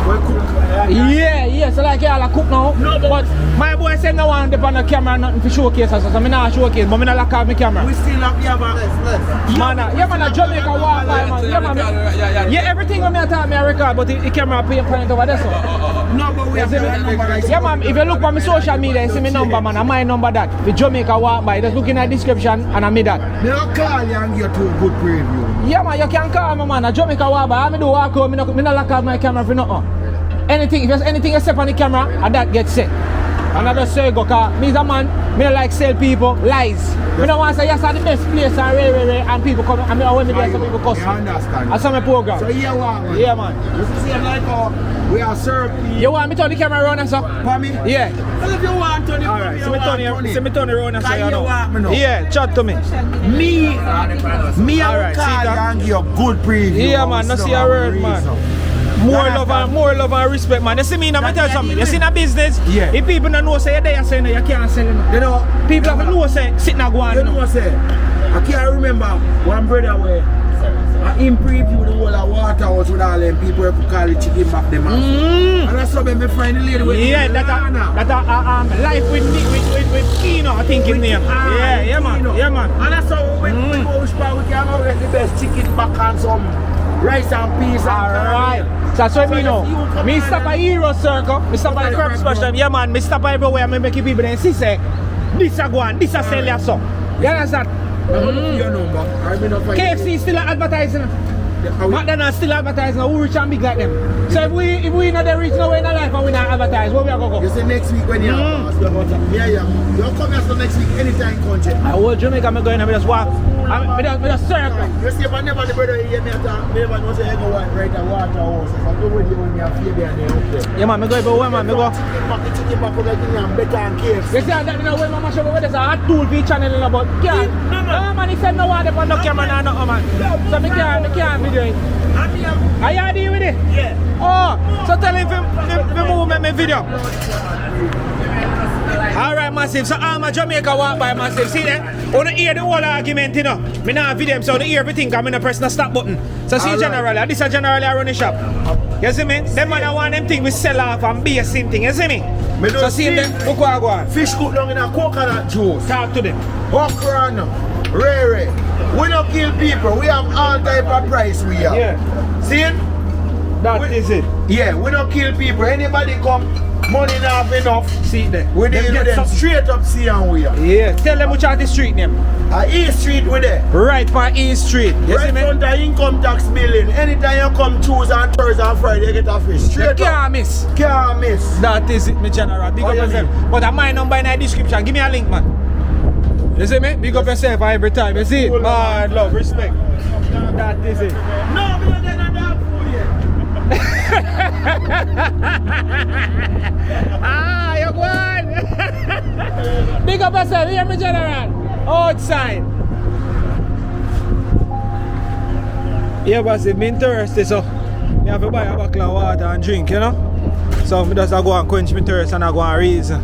we cook. Yeah, so like y'all cook now. No, but my boy said no one depend on the camera nothing to showcase us, so me not showcase, but me not lock off my camera. We still have less. Man, a Jamaica walk by, man. Yeah, everything when me talk me I record, but the camera point over there so. No, but we have a number like yeah, man, if you look on my social media, you see my number, man, and my number that. The Jamaica walk by, just look in the description and I made that. Me not call you and get to a good preview. Yeah, man, you can call me, man. A Jamaica walk by, I do walk out, me not lock off my camera for nothing. Anything, if there's anything except on the camera, and that gets set. And I just say go, cause me's a man, me don't like sell people lies. Me don't want to say yes are the best place and and people come and when me there some people cuss. I understand. That's my program. So here what, man? Yeah, man. You see like how we are served people. You want me to turn the camera around and so? For me? Yeah. Well, if you want to, Alright, so me turn it around and so you know. want me know. Yeah, chat to me. Me I Alright, will see call you that? and give you a good preview. Yeah, man, no see a word, man. More love and respect, man. You see me, I'm tell you something. You see in a business, Yeah. if people don't know say you're there, say no, you can't sell it. You know, People have to know say sit and go on. you know what I say? I can't remember one brother where him preview the whole of Waterhouse with all them people who call it chicken back them. And that's how me find the lady with Yeah, that life with Kino, I think in name. Yeah, man. Yeah, man. And that's how we go we can get the best chicken back and some rice and peas and Alright. So that's what me know. Me stop at Hero Circle, me stop at the crab special. Yeah, man, me stop everywhere and me make people then see say this a go on, this a sell your song. You understand? your number. I mean, KFC still advertising. McDonald's still advertising. Who rich and big like them? So if we not the rich nowhere in our life and we not advertise, where we are going to you go? say next week when you have you'll come here so next week anytime country. I hold Jamaica, I'm going to just walk. I just circle. You see, if I never the brother hear me at all, never know say you go right and water house. If I go with you when you have baby and they up there. Yeah, man, I go everywhere, man. I go. Chicken back over there and better and KFC. You see, that you know when Mama show me there's a hot tool for each channel about. Yeah. No, man, he said no one on no camera and nothing, man. So I can't video it. Are you deal with it? Yeah. Oh, so tell him to move my video. Alright, massive. So I'm a Jamaica walk by massive. See that? I want to hear the whole argument, you know. I don't video them, so I hear everything. I'm going to press the stop button. So see, generally, this is generally I run the shop. You see me? Them man want them thing we sell off and be a same thing. You see me? So see them, look what I go on. Fish cooked down in a coconut juice. Talk to them. Okra, rare. We don't kill people. We have all type of price we have. Yeah. See it? That is it. Yeah, we don't kill people. Anybody come, money not enough. See there. We deal with them straight up see and we are. Yeah. Tell them which are the street name. East Street with there. Right for East Street. You see Right me? front of income tax building. Anytime you come Tuesday and Thursday and Friday, you get a fish. You Straight can't up. miss. Can't miss. That is it, my general. Big up yourself. But I my number in the description. Give me a link, man. You see me? Big up yourself every time. You see it? Man, love, respect. That is it. No, we don't get no dog food yet. Ah, you go on. Big up yourself. Hear me, general. Outside. Yeah, but if I'm thirsty, so I have to buy a bottle of water and drink, you know? So I just go and quench my thirst and I go and reason.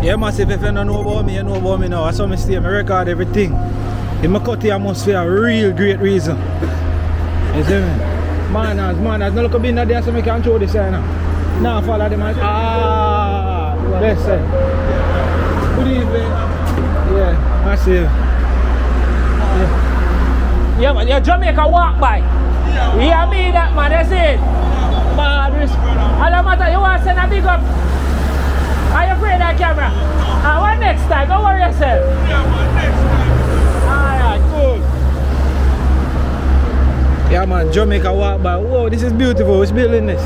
Yeah, massive, if you don't know about me, you know about me now. I saw me stay, I record everything. In my cut here must be a real great reason. You see me? Manners, no look in there so I can show this here now. Now follow them. Let's say. Good evening. Yeah, massive. Yeah, man, your Jamaica walk by. You hear me that, man, that's it. Man, all the matter, you want to send a big up? Are you afraid of that camera? What next time? Don't worry yourself. Yeah, man, next time. Alright, cool. Yeah, man, Jamaica walk by. Whoa, this is beautiful. Who's building this?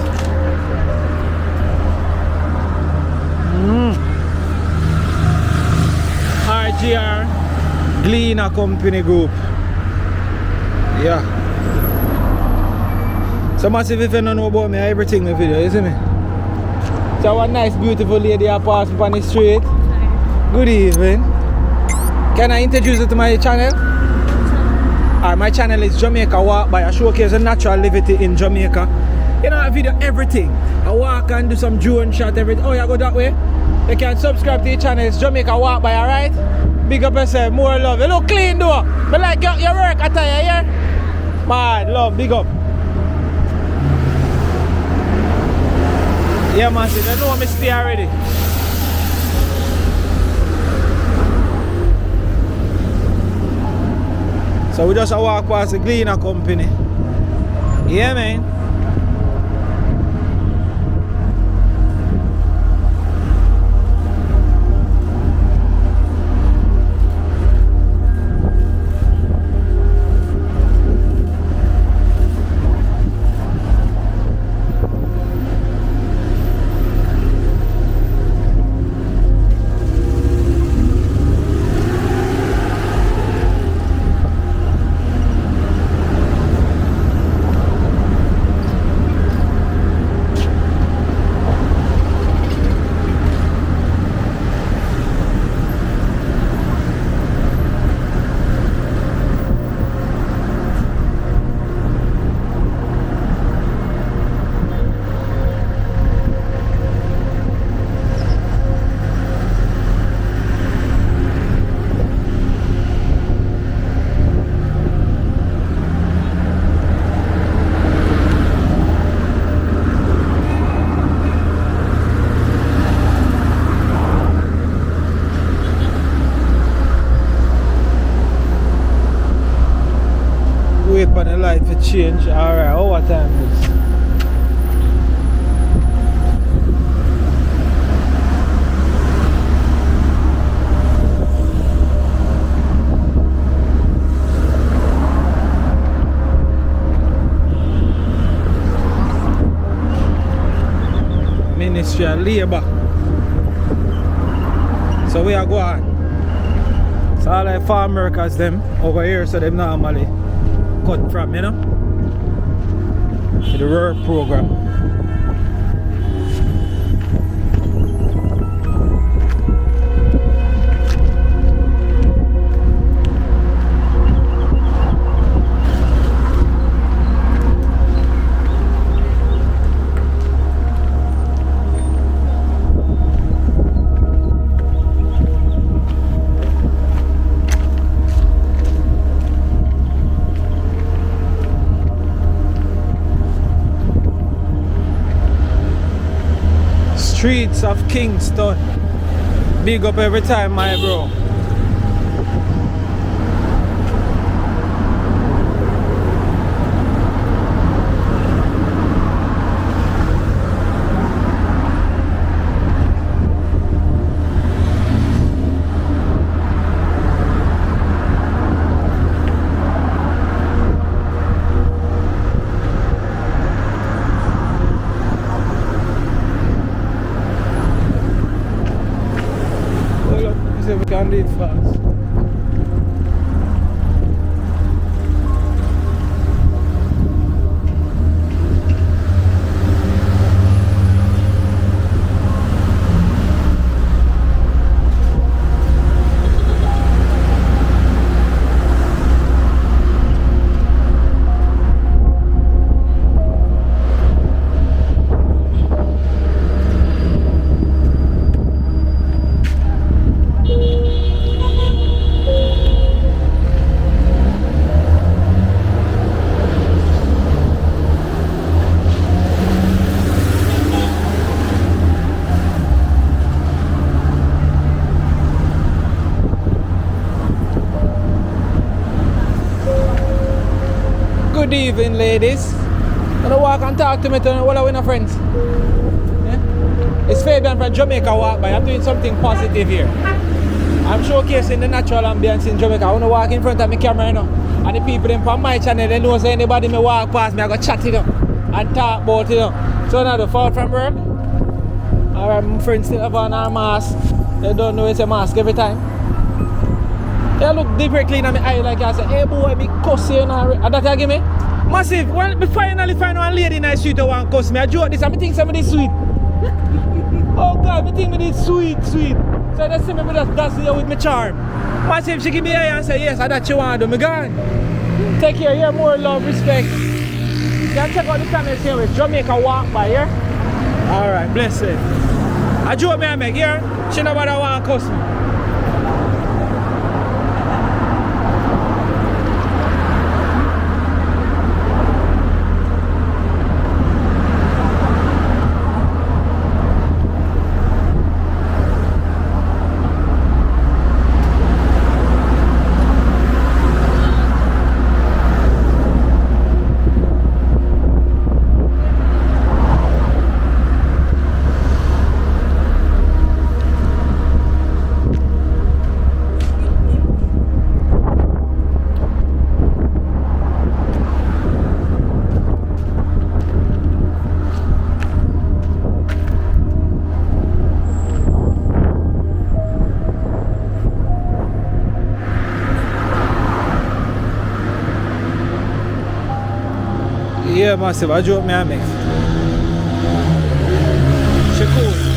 RGR Gleaner Company Group. Yeah. So massive, if you don't know about me, everything in the video, you see me? So one nice beautiful lady I pass me on the street. Good evening. Can I introduce you to my channel? My channel is Jamaica Walk By. I showcase the natural liberty in Jamaica. You know, I video everything. I walk and do some drone shot, everything. Oh, you go that way? You can subscribe to the channel. It's Jamaica Walk By, alright? Big up yourself, more love. You look clean though. But like your work attire here. Man, love, big up. Yeah, man, see, they know me stay already. So we just walk past the Gleaner Company. Yeah, man. change. Alright, what time is it? Ministry of Labour. So we are going. So all like farm workers them over here, so them normally cut from, you know, to the work program. Streets of Kingston. Big up every time, my bro. We can do it fast. Good evening, ladies. Wanna walk and talk to me to all our friends? Yeah? It's Fabian from Jamaica walk by. I'm doing something positive here. I'm showcasing the natural ambience in Jamaica. I wanna walk in front of my camera, you know. And the people in from my channel, they know say anybody may walk past me, I go chat to them and talk about it, you know. So now the fall from work. Alright, my friends still have on our mask. They don't know it's a mask every time. They look directly in my eye like I say, hey boy, me cuss you now. And that you give me? Massive, well, me finally find one lady in the street who want cuss me. I joke this and I think somebody sweet. Oh God, I think me this sweet. So they see me just dance here with my charm. Massive, she give me a eye and say, yes, that's what you want to do. Me gone. Take care, here, more love, respect. You can check out the channel here with Jamaica walk by here. Alright, bless it. I joke me I make here. She nobody want to cuss me. Yeah, massive. I joke me I make. She cool.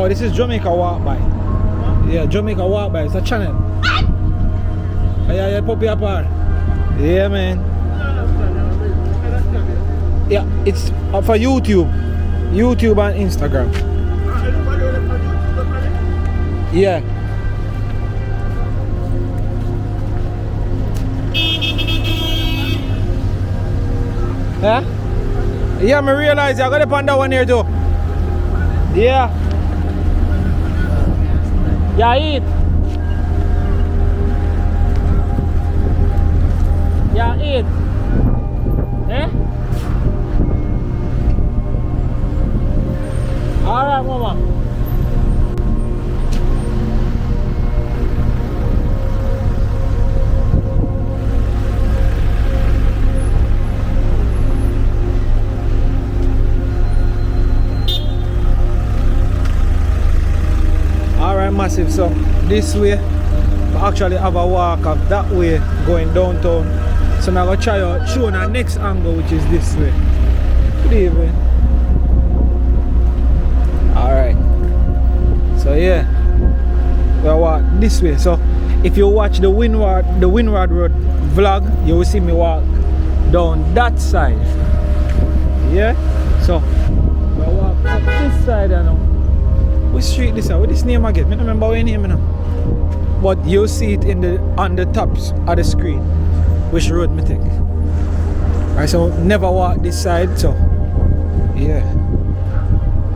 Oh, this is Jamaica Walk By. Yeah, Jamaica Walk By. It's a channel. Yeah, puppy apart. Yeah, man. Yeah, it's for YouTube. YouTube and Instagram. Yeah. Huh? Yeah, I realize I got to find that one here too. Yeah. Yeah, eat. Yeah, eat. Eh? Alright, mama. Alright, massive. So this way I actually have a walk up that way going downtown. So now I'm gonna try out showing our next angle, which is this way. Good evening. Alright. So yeah. We'll walk this way. So if you watch the Windward Road vlog, you will see me walk down that side. Yeah? So we'll walk up this side and now. Which street this is? What this name again? I don't remember what name now. But you'll see it on the tops of the screen. Which road me take. Alright, so never walk this side, so yeah.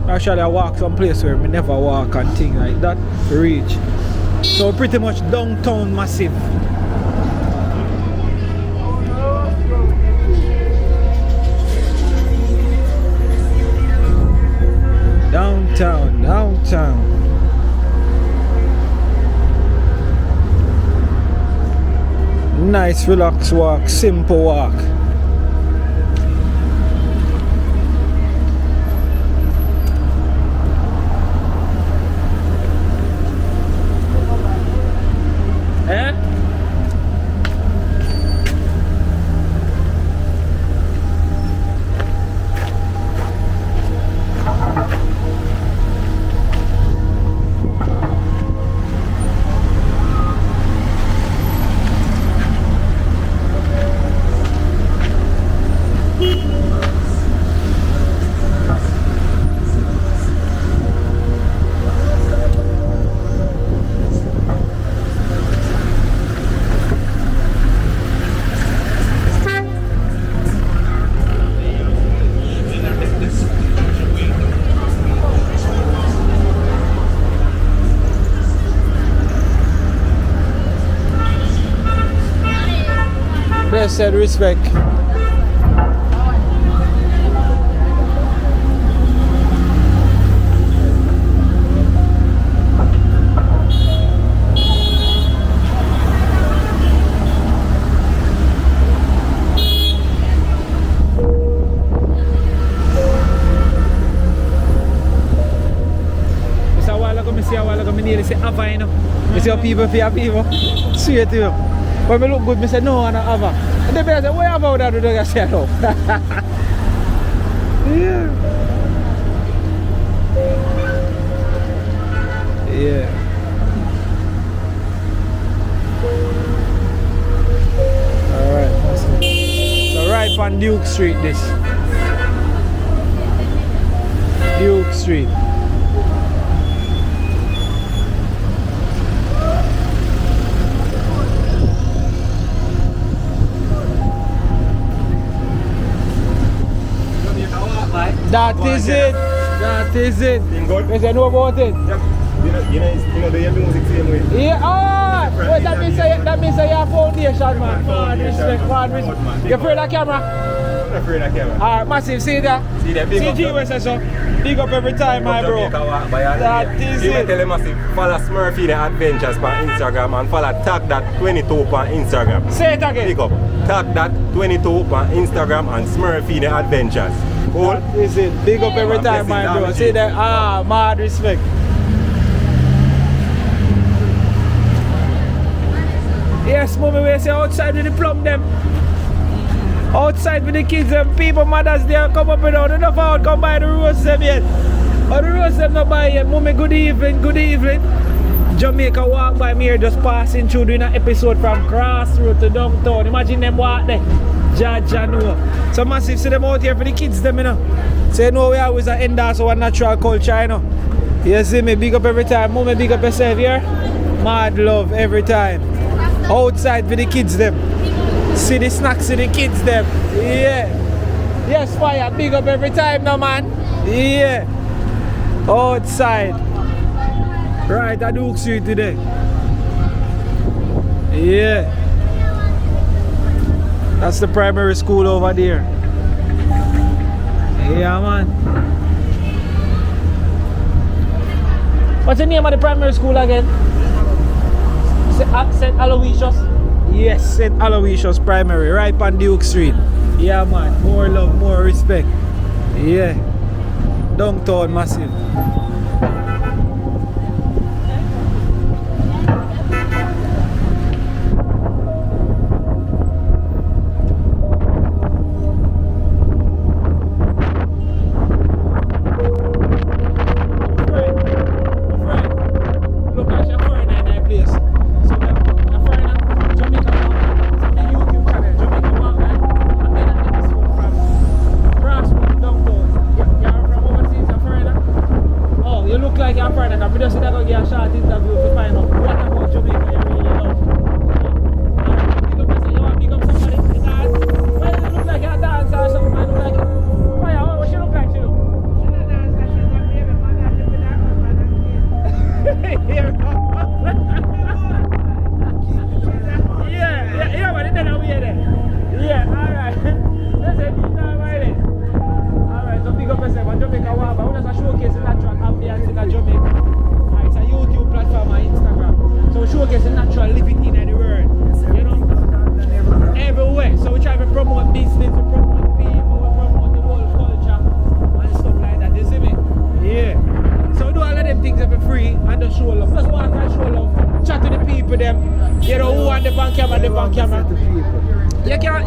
Actually I walk some place where me never walk and things like that to reach. So pretty much downtown massive. Downtown. Nice relaxed walk, simple walk. Eh? Blessed respect. A while ago, I nearly say Ava, you know. You see how people fear people? Swear to you. When I look good, I say no, I'm not Ava. And then I say, where Ava would I do that? I say no. Yeah. Alright, awesome. So right on Duke Street this. Duke Street. That is it. That is it. Yes, I know about it. You know the music same way. Yeah, wait, that means you have foundation, man. Hard respect. You afraid of camera? I'm afraid of camera. Alright, massive, see that? See that big See up. so big up every time, my bro. That is you it. tell him follow Smurfy the Adventures on Instagram and follow Tag That 22 on Instagram. Say it again. Big up. Tag That 22 on Instagram and Smurfy the Adventures. Cool? That is it. Big up every time, my bro. See that? Mad respect. Yes, mommy, we say outside with the plum them. Outside with the kids and people, mothers, they come up and out. Enough out, come by the roses them yet. Oh, the rest them not by yet. Mommy, good evening, good evening. Jamaica walk by me here just passing through doing an episode from Crossroad to downtown. Imagine them walk there. Jaja know. So massive see them out here for the kids them, you know. So you know we always endorse our natural culture, you know. You see me, big up every time. Mommy, big up yourself here. Mad love every time. Outside for the kids them. See the snacks, see the kids them. Yeah. Yes, fire, big up every time now, man. Yeah. Outside. Right at Duke Street today. Yeah. That's the primary school over there. Yeah, man. What's the name of the primary school again? St. Aloysius? Yes, St. Aloysius Primary, right on Duke Street. Yeah, man. More love, more respect. Yeah. Downtown massive.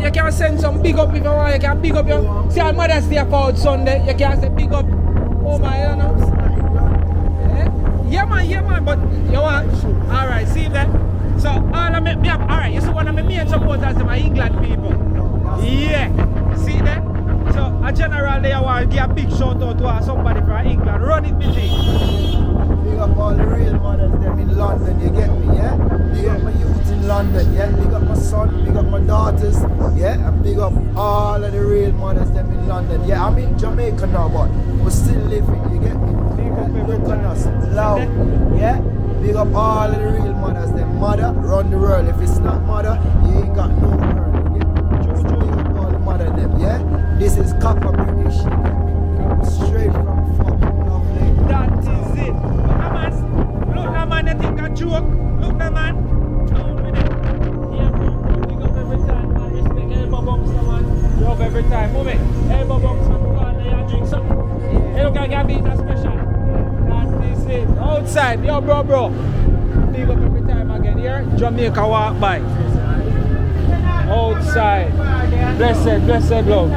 You can send some big up if you want. You can big up your. See our Mother's Day for Sunday. You can say big up. Oh my, you know. Yeah man. But you want. All right, see that. So all of me have. All right, you see one of my main supporters are my England people. Yeah, see that. So a general there want to give a big shout out to somebody from England. Run it, busy. Big up all the real mothers them in London, you get me, yeah? Big up my youth in London, yeah? Big up my son, big up my daughters, yeah? And big up all of the real mothers them in London. Yeah, I'm in Jamaica now, but we're still living, you get me? Look at us, loud, yeah? Big up all of the real mothers them. Mother, run the world. If it's not mother, you ain't got no world, you get me? Just big up all the mother them, yeah? This is copper British, you get me? Straight from fucking lovely. That is it. Look now man, you think I joke. Look now man. Down with it. Yeah bro, big up every time man. Respect elbow bumps now man. Love every time. Move it. Elbow bumps man. Go on there and drink something. Hey look, I got beat that special. That is it. Outside. Yo bro. Big up every time again here. Jamaica walk by. Outside. Blessed love.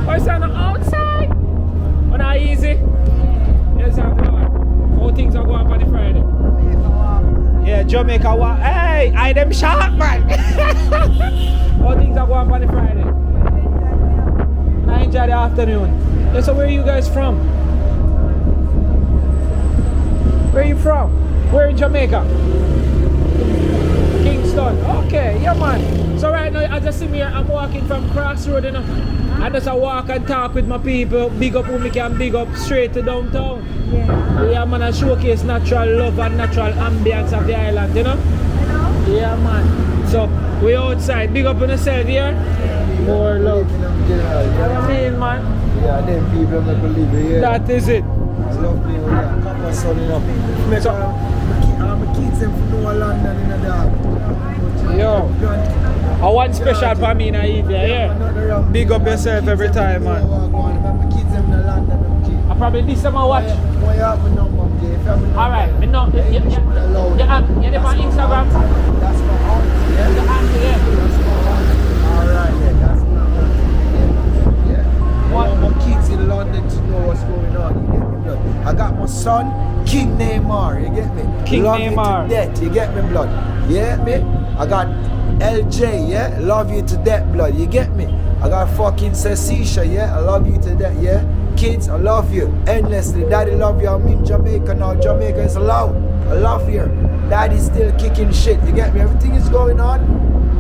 What's on the outside? Oh, not easy. Yes, I'm going. How things are going on the Friday? Yeah, Jamaica walk. Hey, I them sharp, man. How things are going on the Friday? I enjoy the afternoon. Yeah, so where are you guys from? Where are you from? Where in Jamaica? Kingston. Okay, yeah, man. So right now, as you see me here, I'm walking from Crossroad, you know. I just walk and talk with my people, big up who me can big up straight to downtown. Yeah man, I showcase natural love and natural ambience of the island, you know? Yeah man. So we outside, big up on yourself here. More love. What you mean man? Yeah, them people that believe it, yeah. That is it. Love me, yeah. Copper sun enough. Make my kids them from New London in the dark. Yo. I want special for me in the evening, yeah? Big up yourself every time, man. I probably this time I watch. Alright, me know. You're on Instagram? That's my aunt, yeah? The aunt, yeah. Alright, yeah, that's my aunt. Neymar, you get me? King love Neymar. you to death, you get me, blood? You get me? I got LJ, yeah? Love you to death, blood, you get me? I got fucking Cecilia, yeah? I love you to death, yeah? Kids, I love you endlessly. Daddy love you. I'm in Jamaica now. Jamaica is loud. I love you. Daddy's still kicking shit. You get me? Everything is going on.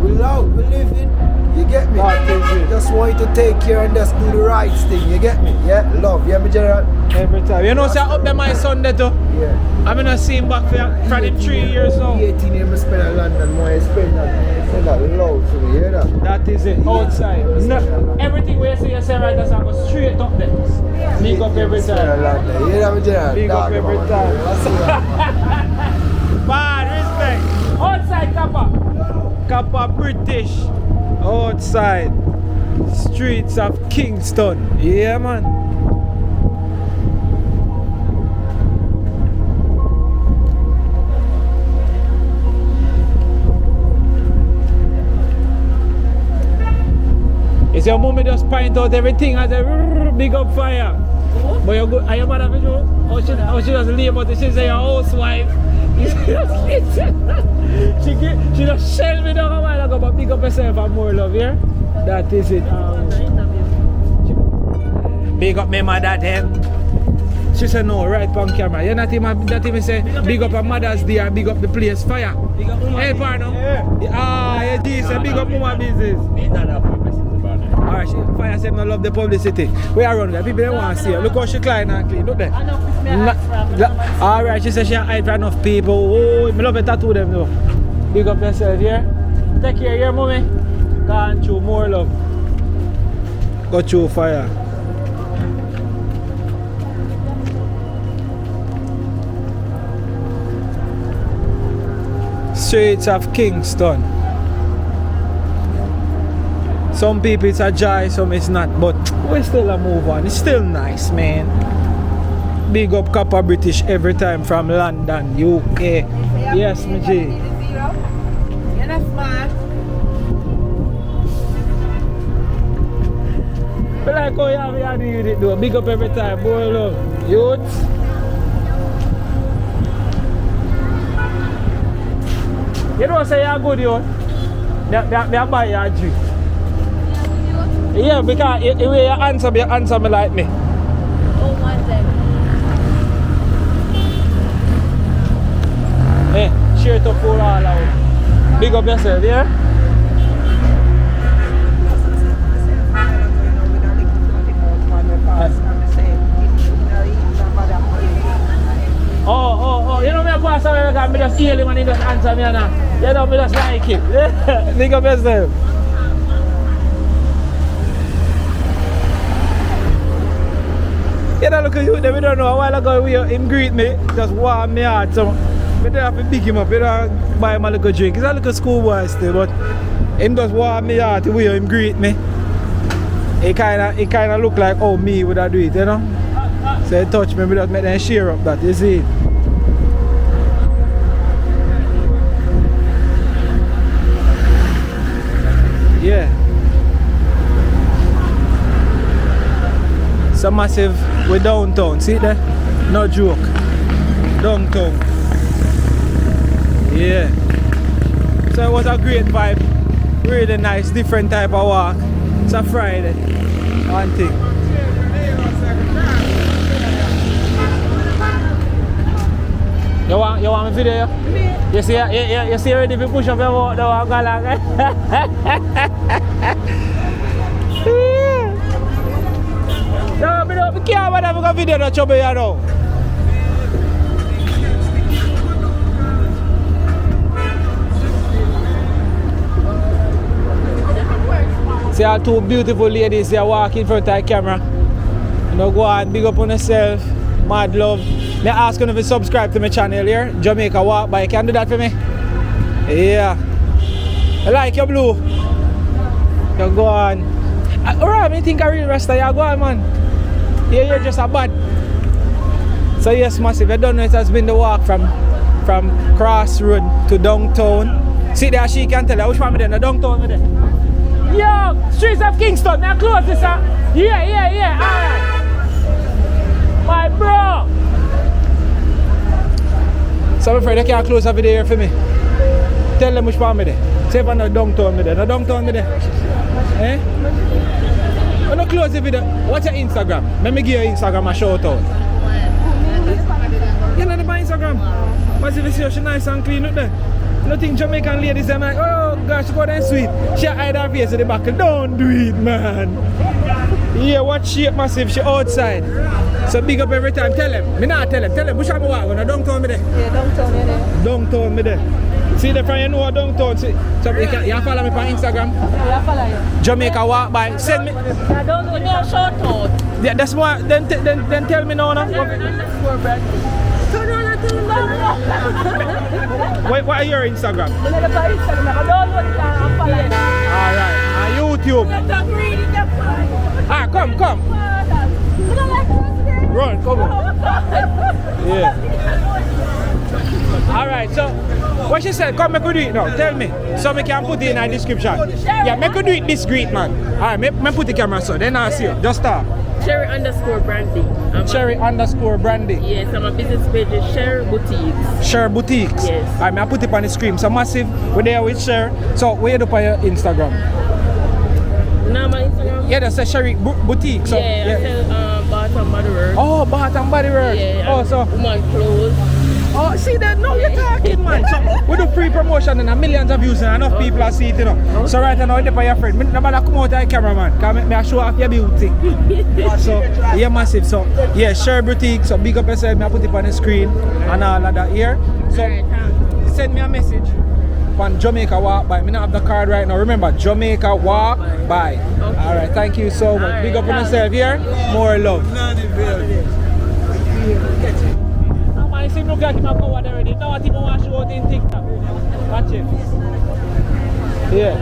We're loud. We're living. You get me? Just want you to take care and just do the right thing. You get me? Yeah? Love. Yeah, me general? Every time. You know, say up there my son there too. Yeah. I'm gonna see him back for him 3 years now. 18 years I spend in London. More I spend that loud for me. You hear that? That is it. Outside. No, everything we say you say right, that's go straight up there. Big up every time. You hear that, me general? Big up every time. Bad respect. Outside Kappa. Kappa British. Outside. Streets of Kingston. Yeah, man. You see, your mommy just point out everything as a big up fire. But you're good. Are you mad at me, Joe? Or she just leave, but she say your housewife. she just shell me down a while ago, but pick up yourself and more love, yeah? That is it. Big up my mother, them. She said no, right on camera. You not even say big up her Mother's Day or big up the place, fire. Hey, partner. Yeah, G say big up mama business. Alright, fire said no love the publicity. We are around there. People don't want to see her. Look how she clean and clean. Look there. Alright, she said she hide for enough people. Oh, I love it tattoo them though. Big up yourself, yeah? Take care, yeah, mommy? Gone through more love. Go through fire. Streets of Kingston. Some people it's a joy, some it's not, but we still a move on. It's still nice, man. Big up Kappa British every time from London, UK. Yes, my G. You're not smart. But like how you have your hand with it though. Big up every time, boy love. Youth. You don't say you're good, yo. They buy you a drink. Yeah, because the way you answer me like me. Oh, one second. Hey, share it up for all out. Big up yourself, yeah? Oh, you know me a pass away because I just hear him and he just answer me now. You know me just like it. Yeah, big up yourself. You know, look at you, we don't know a while ago him greet me, just warm me heart. So I don't have to big him up, you know, buy him a little drink. He's a little schoolboy still, but him just warm me heart the way him greet me. It kinda look like how me would have do it, you know? So he touch me, we just make them share up that, you see? Yeah. So massive, we're downtown, see there? No joke. Downtown. Yeah. So it was a great vibe. Really nice, different type of walk. It's a Friday. One thing. You want my video? You see already if you push up your walk, the walk along. No, I can't wait to video that trouble you now. See how two beautiful ladies they walk in front of the camera. You know, go on, big up on yourself. Mad love. Me ask you if you subscribe to my channel here, Jamaica Walk By. Can you do that for me? Yeah. I like your blue. You go on. Alright, I think I real rasta. You go on, man. Yeah, you're just a bad. So yes, massive. You don't know it has been the walk from Crossroad to downtown. See there, she can tell you which one I'm there. The downtown there. Yo, streets of Kingston. Now close this up. Yeah. Alright. My bro. So my friend, they can't close a video here for me. Tell them which part me there. Say if I'm not downtown me there. No downtown me there. Eh? I'm not close the video. What's your Instagram? Let me give you Instagram a shout out. You know my Instagram? But if you see her, she nice and clean up there. Nothing Jamaican ladies, I'm like, oh gosh, go there sweet. She hide her face at the back. Don't do it, man. Yeah, what shape massive, she outside. So big up every time. Tell them. Me not tell them. Tell them, which I'm walking. Downtown me there. Yeah, downtown me there. Downtown me there. See the friend you know downtown. See. So you can follow me on Instagram. Yeah, I follow you. Jamaica walk by. Send me. I don't know. Give me a shout out. Yeah, that's what. Then tell me now. What are your Instagram? Alright, on YouTube. Ah, come. Run, come on. Yeah. Alright, so what she said, come make you do it now. Tell me. So me can put it in the description. Yeah, make you do it discreet, man. Alright, me put the camera so then I'll see you. Just start. Cherry_brandy. Cherry_brandy. Yes, I'm a business page is Share Boutiques. Share Boutiques. Yes. I put it on the screen. So massive, we're there with Share. So where you do on your Instagram? Now my Instagram? Yeah, that's a Sherry Boutique. So, yeah, I sell Bath and Body Works. Oh, Bath and Body Works. Yeah, oh, so woman clothes. Oh, see that? No, you're talking, man. So we do free promotion and millions of views and enough people are seeing it, you know. So right now, you're your friend. Nobody come out of the camera, man. Because I show off your beauty. So, yeah, massive. So, yeah, Share Boutique. So, big up yourself. I put it on the screen and all of that here. So, send me a message on Jamaica Walk By. I don't have the card right now. Remember, Jamaica Walk By. Okay. All right, thank you so much. Right, big up on yourself here. More love. I see no guy come forward already. Now I think I want to show it in TikTok. Watch it. Yeah.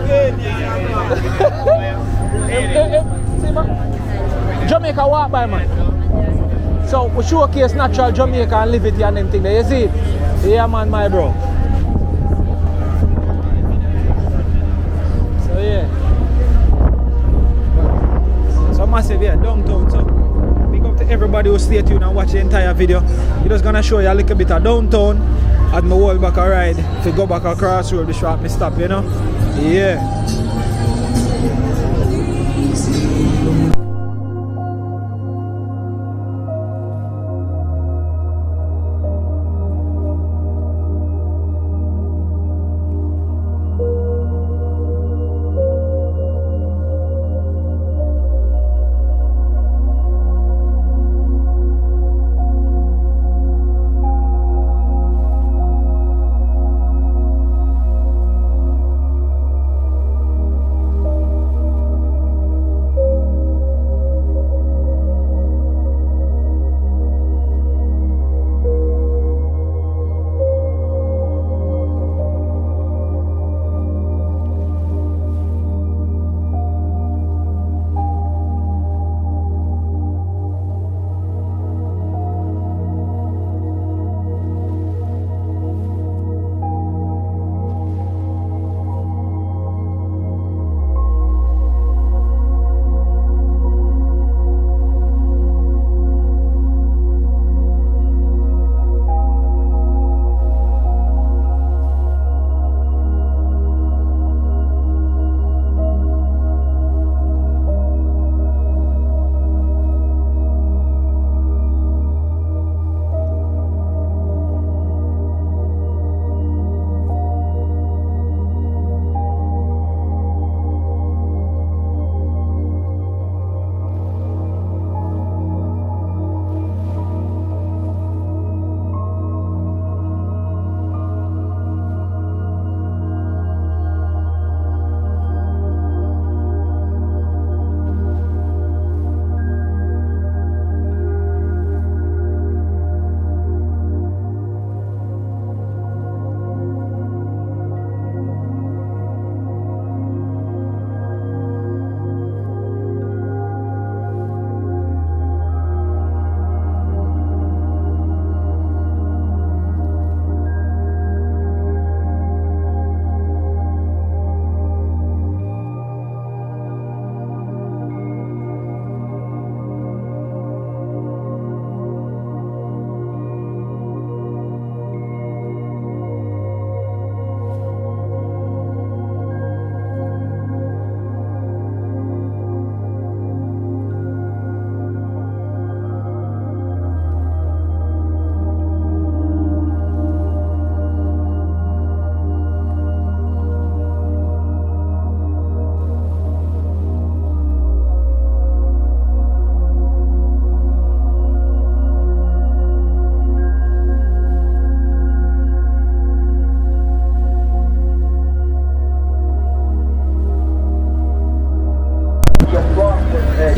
See, man. Jamaica Walk By, man. So we showcase natural Jamaica and live it and them thing there. You see it? Yeah, man, my bro. So yeah. So massive, yeah, downtown. So big up to everybody who stay tuned and watch the entire video. We're just gonna show you a little bit of downtown as my whole back a ride. If you go back a crossroad, the shop me stop, you know? Yeah.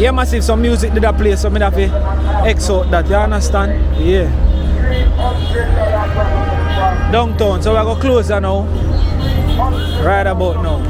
Yeah, massive, some music did I play, so I have to exalt that, you understand? Yeah. Downtown, so we're going to close that now. Right about now.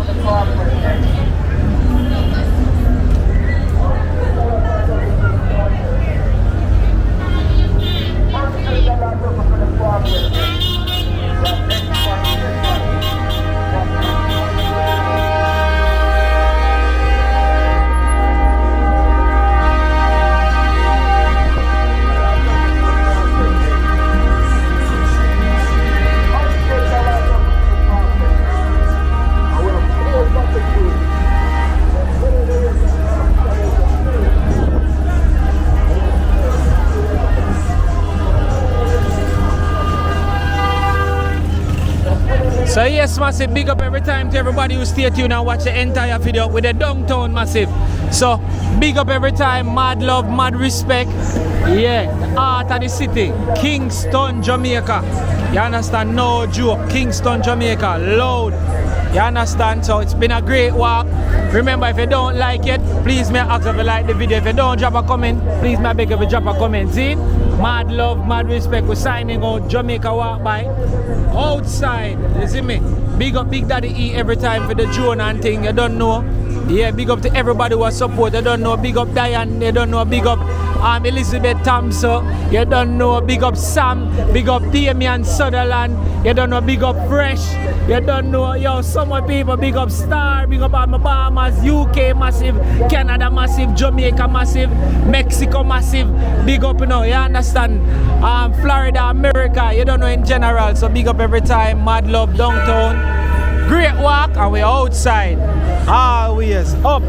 So yes, massive, big up every time to everybody who stay tuned and watch the entire video with the downtown massive. So big up every time, mad love, mad respect. Yeah, the heart of the city, Kingston, Jamaica. You understand? No joke, Kingston, Jamaica, loud. You understand? So it's been a great walk. Remember, if you don't like it, please may I ask if you like the video. If you don't drop a comment, please may I beg if you drop a comment. See? Mad love, mad respect. We're signing out. Jamaica walk by. Outside. You see me? Big up Big Daddy E every time for the drone and thing. You don't know. Yeah, big up to everybody who support. You don't know. Big up Diane. You don't know. Big up Elizabeth Thompson. You don't know. Big up Sam. Big up Damian Sutherland. You don't know. Big up Fresh. You don't know. Yo, some people. Big up Star. Big up Bahamas. UK massive. Canada massive. Jamaica massive. Mexico massive. Big up, you know. You understand? Florida, America. You don't know in general. So big up every time. Mad love downtown. Great walk and we're outside. Always up.